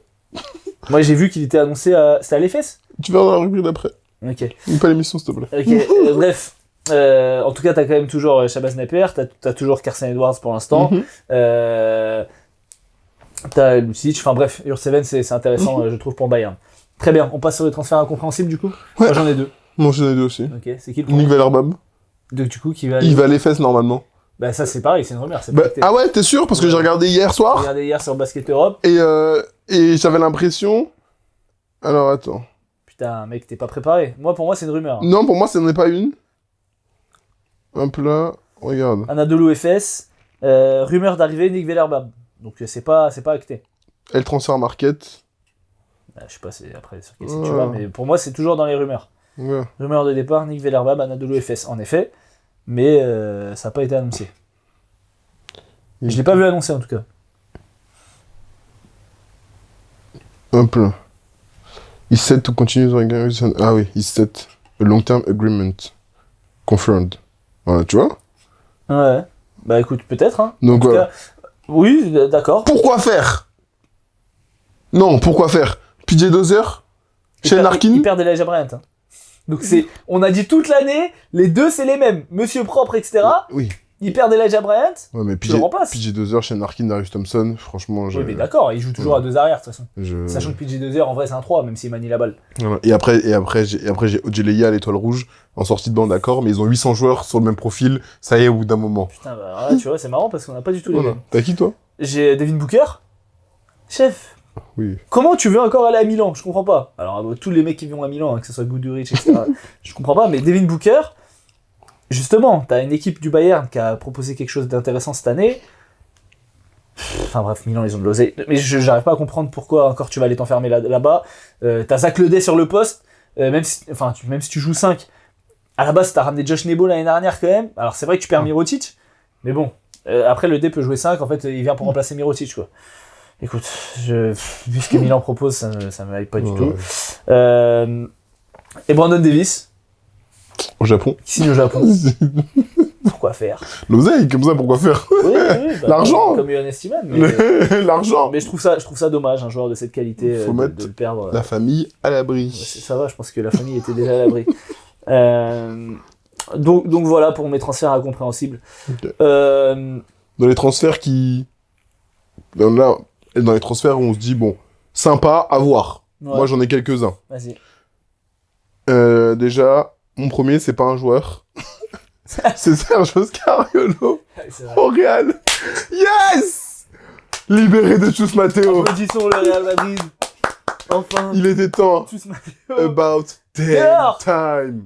Moi j'ai vu qu'il était annoncé à... C'était à l'EFS?
Tu verras dans la rubrique d'après.
Ok.
Pas l'émission, s'il te plaît.
Ok, bref. En tout cas, t'as quand même toujours Shabazz Napier, t'as toujours Carson Edwards pour l'instant. T'as Lucic, enfin bref, Yurtseven, c'est intéressant, je trouve, pour Bayern. Très bien, on passe sur les transferts incompréhensibles du coup.
Ouais.
Moi j'en ai 2.
Moi j'en ai 2 aussi.
Ok, c'est qui le
Nick Bellerbab.
Du coup, qui va...
Il va à l'EFS normalement.
Bah ça c'est pareil, c'est une rumeur.
Ah ouais, t'es sûr? Parce que j'ai regardé hier soir.
J'ai regardé hier sur Basket Europe.
Et j'avais l'impression... Alors attends.
Putain, mec, t'es pas préparé. Pour moi, c'est une rumeur.
Non, pour moi, ce n'est pas une. Hop là, regarde.
Anadolu FS, rumeur d'arrivée, Nick Bellerbab. Donc c'est pas acté.
Et le transfert market.
Je sais pas après sur quel site tu vas, mais pour moi, c'est toujours dans les rumeurs.
Ouais.
Rumeur de départ, Nick Bellerbab, Anadolu FS, en effet. Mais ça n'a pas été annoncé. Je l'ai pas vu annoncé en tout cas.
Hop là. Is set to continue the agreement. Ah oui, is set a long-term agreement. Confirmed. Voilà, tu vois?
Ouais. Bah écoute, peut-être. Hein.
Donc
en tout cas, oui, d'accord.
Pourquoi faire? Non, pourquoi faire? PJ Dozier? Shane Larkin?
Il perd Elijah Bryant. Hein. Donc on a dit toute l'année, les deux c'est les mêmes. Monsieur propre, etc.
Oui.
Il perd Elijah Bryant.
Ouais, mais PJ Dozier, Shane Larkin, Darius Thompson, franchement...
Oui, mais d'accord, il joue toujours à 2 arrières, de toute façon. Sachant que PJ Dozier, en vrai, c'est un 3, même s'il manie la balle.
Voilà. Et après j'ai Ojeleye à l'étoile rouge, en sortie de banc, d'accord, mais ils ont 800 joueurs sur le même profil, ça y est, au bout d'un moment.
Putain, bah alors là, tu vois, c'est marrant, parce qu'on n'a pas du tout les mêmes.
T'as qui, toi?
J'ai Devin Booker. Chef.
Oui.
Comment tu veux encore aller à Milan? Je comprends pas. Alors, tous les mecs qui vont à Milan, hein, que ce soit Guduric, etc., je comprends pas, mais Devin Booker... Justement, t'as une équipe du Bayern qui a proposé quelque chose d'intéressant cette année. Enfin bref, Milan, ils ont de l'oseille. Mais j'arrive pas à comprendre pourquoi encore tu vas aller t'enfermer là-bas. T'as Zach Ledet sur le poste. Même si tu joues 5, à la base, t'as ramené Josh Nebo l'année dernière quand même. Alors c'est vrai que tu perds Mirotic. Mais bon, après Ledet peut jouer 5. En fait, il vient pour remplacer Mirotic, quoi. Écoute, vu ce que Milan propose, ça me hype pas du tout. Et Brandon Davis.
Au Japon.
Qui signe au Japon. Pourquoi faire?
L'oseille, comme ça, pourquoi faire?
Oui, bah,
l'argent.
Comme Yohann Estiman. Mais...
l'argent.
Mais je trouve ça dommage, un joueur de cette qualité,
Faut mettre
de le perdre.
La famille à l'abri.
Ça va, je pense que la famille était déjà à l'abri. Donc voilà pour mes transferts incompréhensibles.
Okay. Dans les transferts dans les transferts où on se dit, bon, sympa, à voir. Ouais. Moi, j'en ai quelques-uns.
Vas-y.
Déjà, mon premier, c'est pas un joueur. C'est Serge Scariolo au Real. Yes! Libéré de Chus Matteo.
Applaudissons le Real Madrid. Enfin.
Il était temps.
Chus Matteo.
About damn time.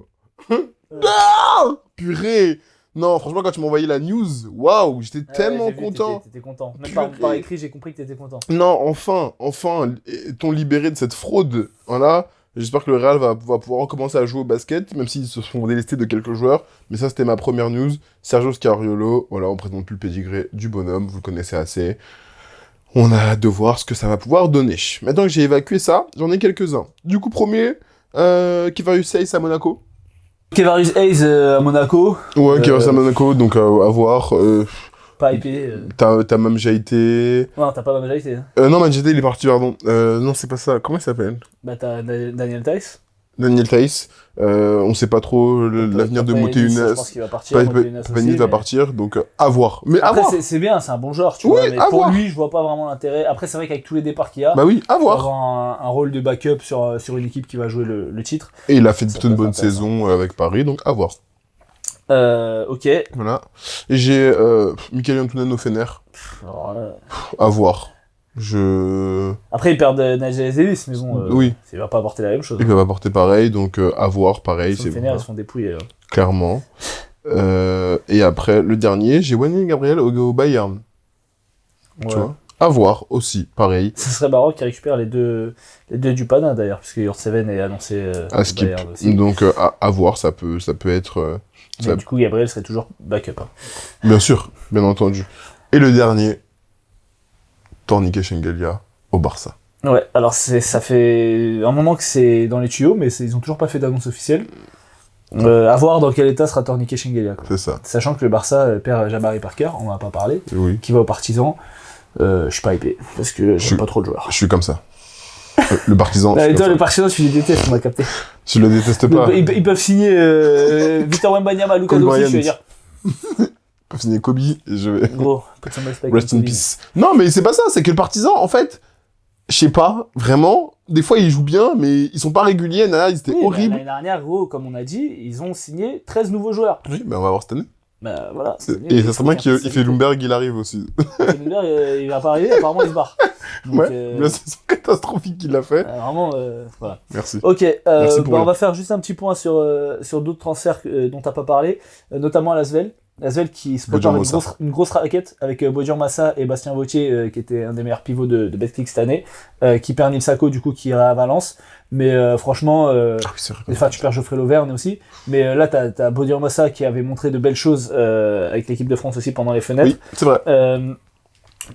Non! Purée. Non, franchement, quand tu m'as envoyé la news, waouh, j'étais tellement
j'ai vu,
content.
t'étais content. Même
Purée.
par écrit, j'ai compris que t'étais content.
Non, enfin, t'ont libéré de cette fraude. Voilà. J'espère que le Real va pouvoir recommencer à jouer au basket, même s'ils se sont délestés de quelques joueurs. Mais ça, c'était ma première news. Sergio Scariolo, voilà, on présente plus le pédigré du bonhomme, vous le connaissez assez. On a hâte de voir ce que ça va pouvoir donner. Maintenant que j'ai évacué ça, j'en ai quelques-uns. Du coup, premier, Kivarius Hayes à Monaco.
Kevarius Hayes à Monaco.
Ouais, Kivarius à Monaco, donc à voir.
Pas hypé.
T'as même déjà été...
Non, t'as pas majorité. Hein.
Non, Manjete, il est parti, pardon. Non, c'est pas ça. Comment il s'appelle?
Bah, t'as Daniel Tice.
Daniel Tice. On sait pas trop l'avenir de Moteunas.
Je pense qu'il va partir.
Payet va partir, donc à voir. Mais
après,
à voir.
c'est bien, c'est un bon joueur, tu
Oui,
vois. Mais
à
pour
voir.
lui, je vois pas vraiment l'intérêt. Après, c'est vrai qu'avec tous les départs qu'il y a,
Bah oui, à
pour
voir.
avoir un rôle de backup sur une équipe qui va jouer le titre.
Et il a fait plutôt
peut
une
être
bonne
intéressant.
saison avec Paris, donc à voir.
Ok.
Voilà. Et j'ai Michael Antunen au Fener.
Alors,
À voir.
après, ils perdent Nigel Davis, mais bon,
Oui.
il va pas apporter la même chose.
Il va porter pareil, donc à voir, pareil.
Sur le Fener, ils se font dépouiller.
Clairement. Et après, le dernier, j'ai Wayne Gabriel au Bayern.
Ouais.
Tu vois. À voir aussi, pareil.
Ce serait Baroque qui récupère les deux du Pana d'ailleurs, puisque Yurtseven est annoncé
À
au
skip.
Bayern aussi.
Donc à voir, ça peut être...
Mais du coup, Gabriel serait toujours backup. Hein.
Bien sûr, bien entendu. Et le dernier, Tornike Shengelia au Barça.
Ouais, alors ça fait un moment que c'est dans les tuyaux, mais ils ont toujours pas fait d'annonce officielle. À voir dans quel état sera Tornike Shengelia.
C'est ça.
Sachant que le Barça perd Jabari Parker, on en a pas parlé,
Oui.
qui va aux Partisans. Je suis pas hypé, parce que j'aime pas trop le joueur.
Je suis comme ça. Le partisan.
Et toi,
le
le Partisans, tu les détestes, on a capté.
Je le déteste pas.
Ils peuvent signer Victor Wembanyama, Luka
Kobe
Doncic, je veux
Bryant.
dire.
Pour signer Kobe, et je vais...
Gros, put some respect.
Rest in peace. Non, mais c'est pas ça, c'est que le partisan, en fait, je sais pas, vraiment, des fois ils jouent bien, mais ils sont pas réguliers, ils étaient
Oui,
horribles.
L'année dernière, gros, comme on a dit, ils ont signé 13 nouveaux joueurs.
Oui, mais on va voir cette année.
Bah voilà.
Et ça serait bien qu'il Lumberg, il arrive aussi.
Lumberg, il va pas arriver, apparemment il se barre. Donc,
Ouais, la saison catastrophique qu'il a fait.
vraiment, voilà.
Merci.
Ok,
Merci pour
on
lui.
va faire juste un petit point sur d'autres transferts dont t'as pas parlé, notamment à Lasvel. Lasvel qui se prépare une grosse raquette avec Bodian Massa et Bastien Vautier, qui était un des meilleurs pivots de Betclic cette année, qui perd Nils Sako, du coup, qui ira à Valence. Mais franchement,
Ah oui, c'est vrai.
enfin, tu perds Geoffrey Lauvergne aussi. Mais là, t'as Bodian Massa qui avait montré de belles choses avec l'équipe de France aussi pendant les fenêtres.
Oui, c'est vrai.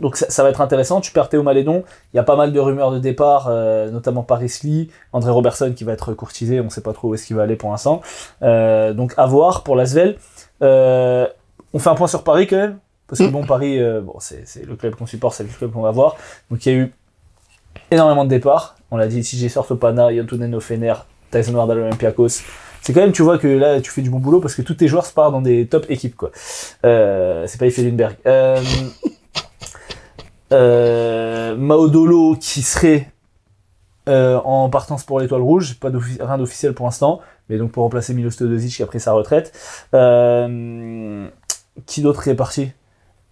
Donc ça va être intéressant. Tu perds Théo Malédon. Il y a pas mal de rumeurs de départ, notamment Paris Lee, André Robertson qui va être courtisé. On sait pas trop où est-ce qu'il va aller pour l'instant. Donc à voir pour l'Asvel. On fait un point sur Paris quand même. Parce que bon, Paris, c'est le club qu'on supporte, c'est le club qu'on va voir. Donc il y a eu énormément de départs. On l'a dit, CJ Sortopana, Yantunen au Fener, Tyson Wardle Olympiakos. C'est quand même, tu vois que là, tu fais du bon boulot parce que tous tes joueurs se partent dans des top équipes, quoi. C'est pas Lundberg. Maodolo qui serait en partance pour l'Étoile Rouge, rien d'officiel pour l'instant, mais donc pour remplacer Milos Teodosic qui a pris sa retraite. Qui d'autre est parti?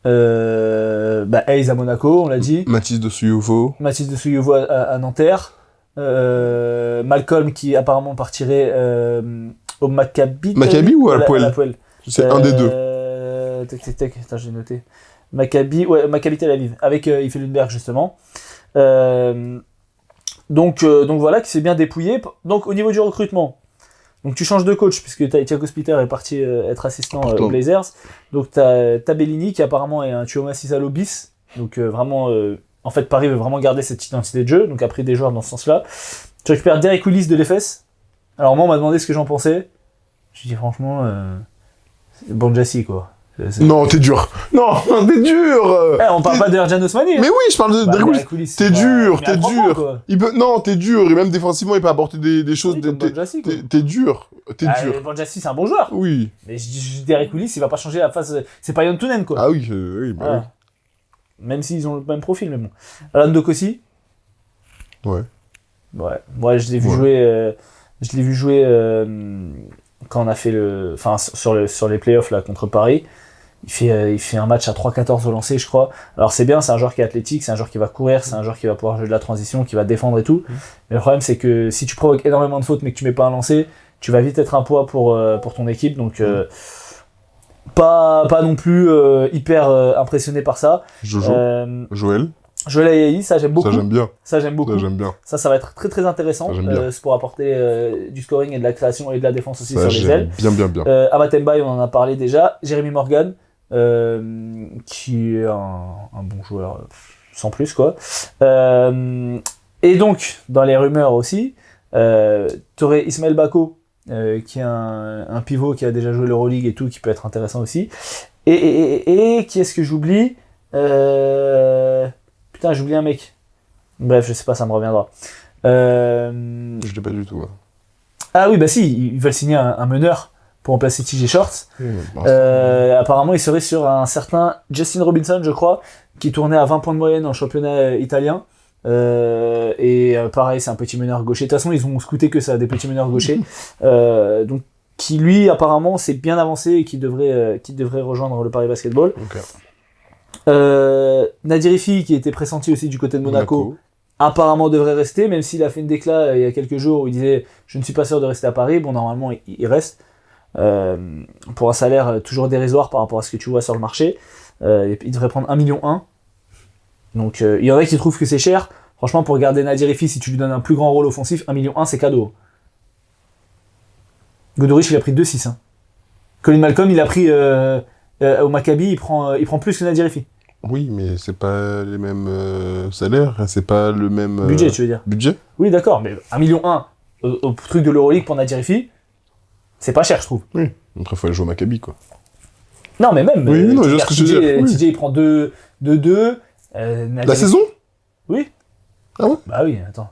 Hayes à Monaco, on l'a dit.
Mathis de Suyuvo.
Mathis de Suyuvo à Nanterre. Malcolm qui apparemment partirait au Maccabi.
Maccabi ou à Hapoel? C'est un des deux.
Attends, j'ai noté. Maccabi Tel Aviv, avec Ife Lundberg justement. Donc voilà, qui s'est bien dépouillé. Donc au niveau du recrutement, donc tu changes de coach, puisque Thiago Splitter est parti être assistant aux Blazers. Donc t'as Bellini qui apparemment est un Chioma Sisalo bis. Donc vraiment, en fait Paris veut vraiment garder cette identité de jeu, donc a pris des joueurs dans ce sens-là. Tu récupères Derek Willis de l'EFS. Alors moi on m'a demandé ce que j'en pensais. Je dis franchement, bon Jassy quoi.
Non, t'es dur. Non, t'es dur.
On parle pas de Erjan Osmani.
Mais oui, je parle de Derek Willis. T'es dur, t'es dur. Non, t'es dur. Et même défensivement, il peut apporter des choses. T'es dur. T'es dur.
Bon Jassy, c'est un bon joueur.
Oui.
Mais Derek Willis, il va pas changer la face. C'est pas Yantunen quoi.
Ah oui, oui, bah oui.
Même s'ils ont le même profil, mais bon. Alan Dokossi.
Ouais.
Moi, je l'ai vu jouer. Je l'ai vu jouer quand on a fait sur les playoffs là contre Paris. Il fait un match à 3-14 au lancer, je crois. Alors c'est bien, c'est un joueur qui est athlétique, c'est un joueur qui va courir, c'est un joueur qui va pouvoir jouer de la transition, qui va défendre et tout. Mais le problème c'est que si tu provoques énormément de fautes mais que tu mets pas un lancer, tu vas vite être un poids pour ton équipe. Donc pas non plus hyper impressionné par ça.
Jojo, Joël,
Joël Ayayi, ça j'aime beaucoup.
ça j'aime bien.
Ça j'aime beaucoup.
Ça j'aime bien.
Ça va être très très intéressant.
Ça, j'aime bien.
C'est pour apporter du scoring et de la création et de la défense aussi
Ça
sur les
j'aime
ailes.
bien.
Amath Mbaye, on en a parlé déjà. Jeremy Morgan, qui est un bon joueur sans plus quoi. Et donc, dans les rumeurs aussi, t'aurais Ismaël Bako, qui est un pivot qui a déjà joué l'Euroleague et tout, qui peut être intéressant aussi. Et qui est-ce que j'oublie Putain, j'ai oublié un mec. Bref, je sais pas, ça me reviendra.
Je l'ai pas du tout. Ouais.
Ah oui, bah si, ils veulent signer un meneur pour remplacer TJ Shorts. Apparemment, il serait sur un certain Justin Robinson, je crois, qui tournait à 20 points de moyenne en championnat italien. Pareil, c'est un petit meneur gaucher. De toute façon, ils ont scouté que ça, des petits meneurs gauchers. Donc, qui lui, apparemment, s'est bien avancé et qui devrait rejoindre le Paris Basketball. Nadir Hiffi, qui était pressenti aussi du côté de Monaco, apparemment devrait rester, même s'il a fait une déclat il y a quelques jours où il disait « Je ne suis pas sûr de rester à Paris ». Bon, normalement, il reste. Pour un salaire toujours dérisoire par rapport à ce que tu vois sur le marché. Il devrait prendre 1,1 million. Donc il y en a qui trouvent que c'est cher. Franchement, pour garder Nadir Hiffi, si tu lui donnes un plus grand rôle offensif, 1,1 million, c'est cadeau. Gouduric, il a pris 2,6. Hein. Colin Malcolm, il a pris au Maccabi, il prend plus que Nadir Hiffi.
Oui, mais c'est pas les mêmes salaires, c'est pas le même...
Budget, tu veux dire.
Budget ?
Oui, d'accord, mais 1,1 million au truc de l'Euroleague pour Nadir Hiffi, c'est pas cher, je trouve.
Oui, après, il faut aller jouer au Maccabi, quoi.
Non, mais même.
Oui, non, juste ce que je veux dire.
TJ, il prend 2-2.
La saison ?
Oui.
Ah ouais ?
Bah oui, attends.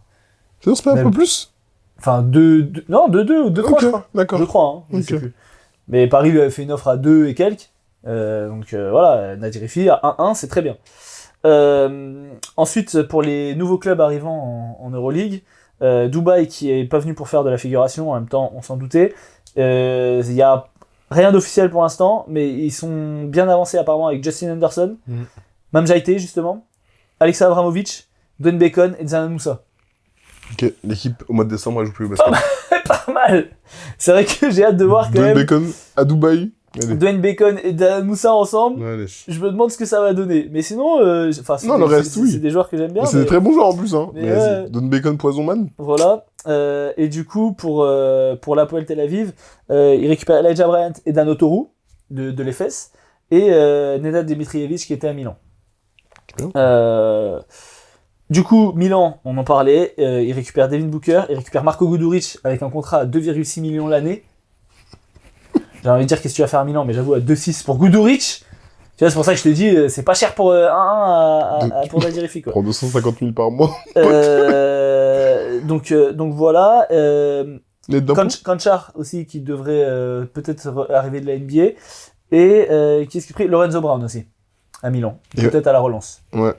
C'est pas un peu plus ?
Enfin, 2-2. Non, 2-2 ou 2-3,
Ok,
je crois.
d'accord.
Je crois, hein, je sais plus. Mais Paris lui avait fait une offre à 2 et quelques. Donc voilà, Nadir Hiffi à 1-1, c'est très bien. Ensuite, pour les nouveaux clubs arrivant en Euroleague, Dubaï qui est pas venu pour faire de la figuration, en même temps, on s'en doutait. Il y a rien d'officiel pour l'instant, mais ils sont bien avancés apparemment avec Justin Anderson, Mam Jaité justement, Alexa Abramovic, Dwayne Bacon et Zanan Moussa.
Ok, l'équipe au mois de décembre elle joue plus au basket.
Pas mal. C'est vrai que j'ai hâte de voir quand
Dwayne
même.
Bacon à Dubaï. Allez.
Dwayne Bacon et Zanan Moussa ensemble.
Allez.
Je me demande ce que ça va donner. Mais sinon,
non, le reste, oui.
C'est des joueurs que j'aime bien.
C'est des très bons joueurs en plus, hein.
Mais
Mais vas-y, Dwayne Bacon, Poison Man.
Voilà. Et du coup, pour l'Hapoel Tel Aviv, il récupère Elijah Bryant et Dan Otoru de l'Efes et Nenad Dimitrievich qui était à Milan. Du coup, Milan, on en parlait, il récupère Devin Booker, il récupère Marko Guduric avec un contrat à 2,6 millions l'année. J'ai envie de dire qu'est-ce que tu vas faire à Milan, mais j'avoue à 2,6 pour Guduric. Tu vois, c'est pour ça que je te dis, c'est pas cher pour 1-1 pour Nadir Hiffi, quoi.
Prends 250 000 par mois.
Donc voilà.
Kanchar
aussi qui devrait peut-être arriver de la NBA. Et qui est-ce qui a pris Lorenzo Brown aussi à Milan. Peut-être à la relance.
Ouais.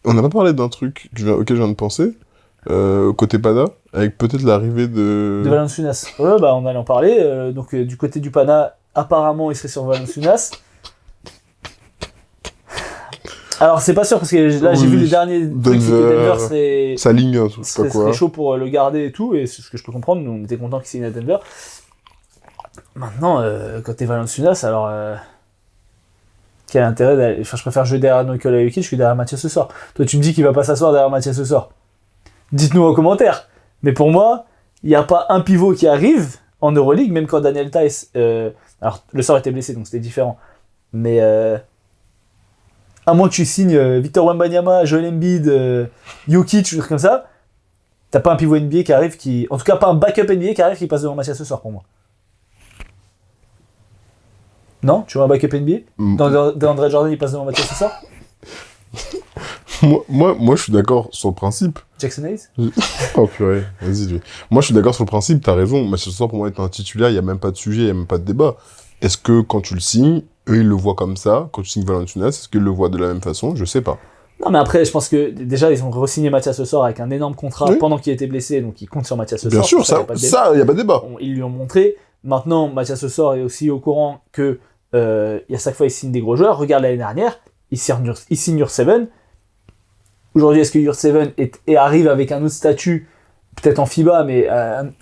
On n'a pas parlé d'un truc auquel je viens de penser. Côté Pana, avec peut-être l'arrivée de
Valanciunas. Ouais, bah on allait en parler. Donc du côté du Pana, apparemment il serait sur Valanciunas. Alors c'est pas sûr parce que là j'ai vu les derniers trucs que Denver serait
sa ligne, je sais pas quoi.
Serait chaud pour le garder et tout, et c'est ce que je peux comprendre. Nous on était contents qu'il signe à Denver. Maintenant, quand t'es Valanciunas, alors quel intérêt d'aller. Enfin, je préfère jouer derrière Nikola Jokic que derrière Mathias Sessor. Toi tu me dis qu'il va pas s'asseoir derrière Mathias Sessor. Dites-nous en commentaire. Mais pour moi, il n'y a pas un pivot qui arrive en Euroleague, même quand Daniel Theis... alors, le sort était blessé, donc c'était différent. Mais à moins que tu signes Victor Wembanyama, Joel Embiid, Jokic, ou des trucs comme ça, t'as pas un pivot NBA qui arrive qui... En tout cas, pas un backup NBA qui arrive qui passe devant Mathias Sessor, pour moi. Non ? Tu vois un backup NBA ? Dans André Jordan, il passe devant Mathias Sessor ?
Moi, je suis d'accord sur le principe.
Jackson Hayes ?
Oh purée, vas-y. Moi, je suis d'accord sur le principe, t'as raison. Mathias Sessor, pour moi, est un titulaire, il n'y a même pas de sujet, il n'y a même pas de débat. Est-ce que quand tu le signes, eux, ils le voient comme ça ? Quand tu signes Valanciunas, est-ce qu'ils le voient de la même façon ? Je sais pas.
Non, mais après, je pense que déjà, ils ont re-signé Mathias Sessor avec un énorme contrat pendant qu'il était blessé, donc ils comptent sur Mathias Sessor.
Bien sûr, ça, il n'y a pas de débat.
Ils lui ont montré. Maintenant, Mathias Sessor est aussi au courant que à chaque fois, il signe des gros joueurs. Regarde l'année dernière, il signe Ur7. Aujourd'hui, est-ce que Ur7 arrive avec un autre statut, peut-être en FIBA, mais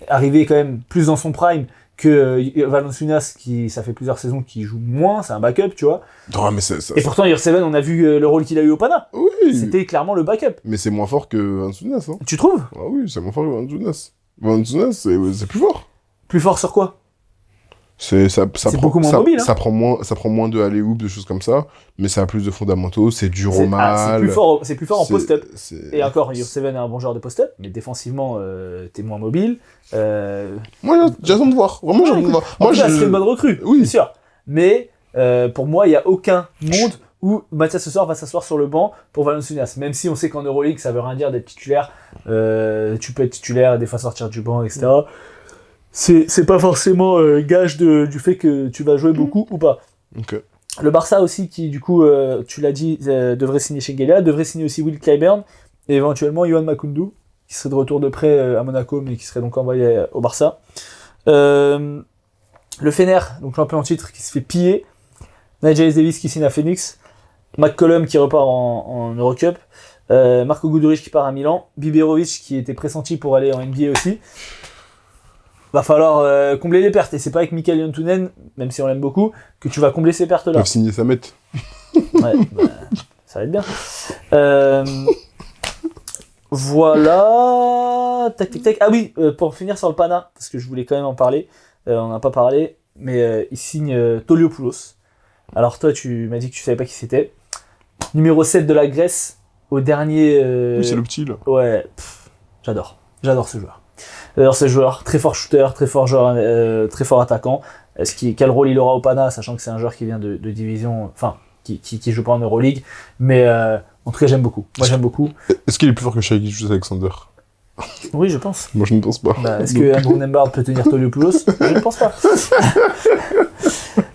arrivé quand même plus dans son prime que Valanciunas, ça fait plusieurs saisons qu'il joue moins, c'est un backup, tu vois.
Non, mais
Et pourtant, Yurtseven, on a vu le rôle qu'il a eu au Pana.
oui.
C'était clairement le backup.
Mais c'est moins fort que Valanciunas, hein.
Tu trouves?
Ah oui, c'est moins fort que Valanciunas. Valanciunas, c'est plus fort.
Plus fort sur quoi?
C'est
beaucoup moins mobile, hein.
Ça prend moins de alley-oop, de choses comme ça, mais ça a plus de fondamentaux, c'est dur au mal.
C'est plus fort en post-up. Et encore, Yurtseven est un bon joueur de post-up, mais défensivement, t'es moins mobile.
Moi, j'attends de voir. Vraiment, j'attends de voir. Moi,
c'est une bonne recrue,
oui.
c'est sûr. Mais pour moi, il n'y a aucun monde où Mathias Sessor va s'asseoir sur le banc pour Valanciunas. Même si on sait qu'en Euroleague, ça veut rien dire d'être titulaire. Tu peux être titulaire et des fois sortir du banc, etc. C'est pas forcément gage du fait que tu vas jouer beaucoup ou pas.
Okay.
Le Barça aussi, qui du coup, tu l'as dit, devrait signer Shengelia, devrait signer aussi Will Clyburn, et éventuellement Yohan Makoundou, qui serait de retour de prêt à Monaco, mais qui serait donc envoyé au Barça. Le Fener, donc champion en titre, qui se fait piller. Nigel Davis qui signe à Phoenix. McCollum qui repart en Eurocup. Marco Guduric qui part à Milan. Biberovic qui était pressenti pour aller en NBA aussi. Va falloir combler les pertes. Et c'est pas avec Mikael Yontunen, même si on l'aime beaucoup, que tu vas combler ces pertes-là.
Ils peuvent signer Samet.
Ouais, ça va être bien. Voilà. Tac, tac, tac. Ah oui, pour finir sur le Pana, parce que je voulais quand même en parler. On n'a pas parlé, mais il signe Toliopoulos. Alors toi, tu m'as dit que tu savais pas qui c'était. Numéro 7 de la Grèce, au dernier...
Oui, c'est le petit, là.
Ouais, j'adore ce joueur. J'adore ce joueur, très fort shooter, très fort joueur, très fort attaquant. Quel rôle il aura au Pana, sachant que c'est un joueur qui vient de division... Enfin, qui joue pas en Euroleague. Mais en tout cas, j'aime beaucoup. Moi, j'aime beaucoup.
Est-ce qu'il est plus fort que Shai Alexander?
Oui, je pense.
Moi, je ne pense pas.
Est-ce que Andrew Nembhard peut tenir Toliopoulos? Je ne pense pas.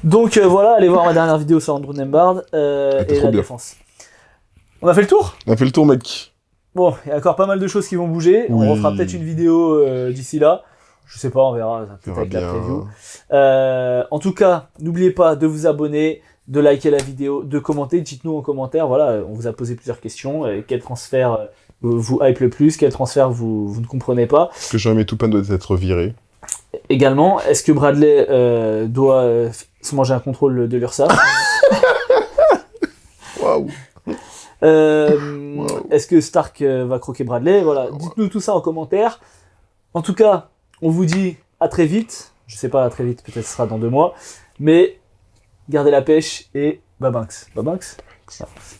Donc voilà, allez voir ma dernière vidéo sur Andrew Nembhard et la défense. On a fait le tour?
On a fait le tour, mec.
Bon, il y a encore pas mal de choses qui vont bouger. Oui. On refera peut-être une vidéo d'ici là. Je sais pas, on verra. Peut-être avec la preview. En tout cas, n'oubliez pas de vous abonner, de liker la vidéo, de commenter. Dites-nous en commentaire. Voilà, on vous a posé plusieurs questions. Quel transfert vous hype le plus? Quel transfert vous ne comprenez pas?
Est-ce que Jeremy Toupin doit être viré?
Également, est-ce que Bradley doit se manger un contrôle de l'URSSAF?
Waouh!
Est-ce que Stark va croquer Bradley? Voilà, dites-nous tout ça en commentaire. En tout cas, on vous dit à très vite. Je sais pas, à très vite, peut-être ce sera dans 2 mois. Mais gardez la pêche et Babanks.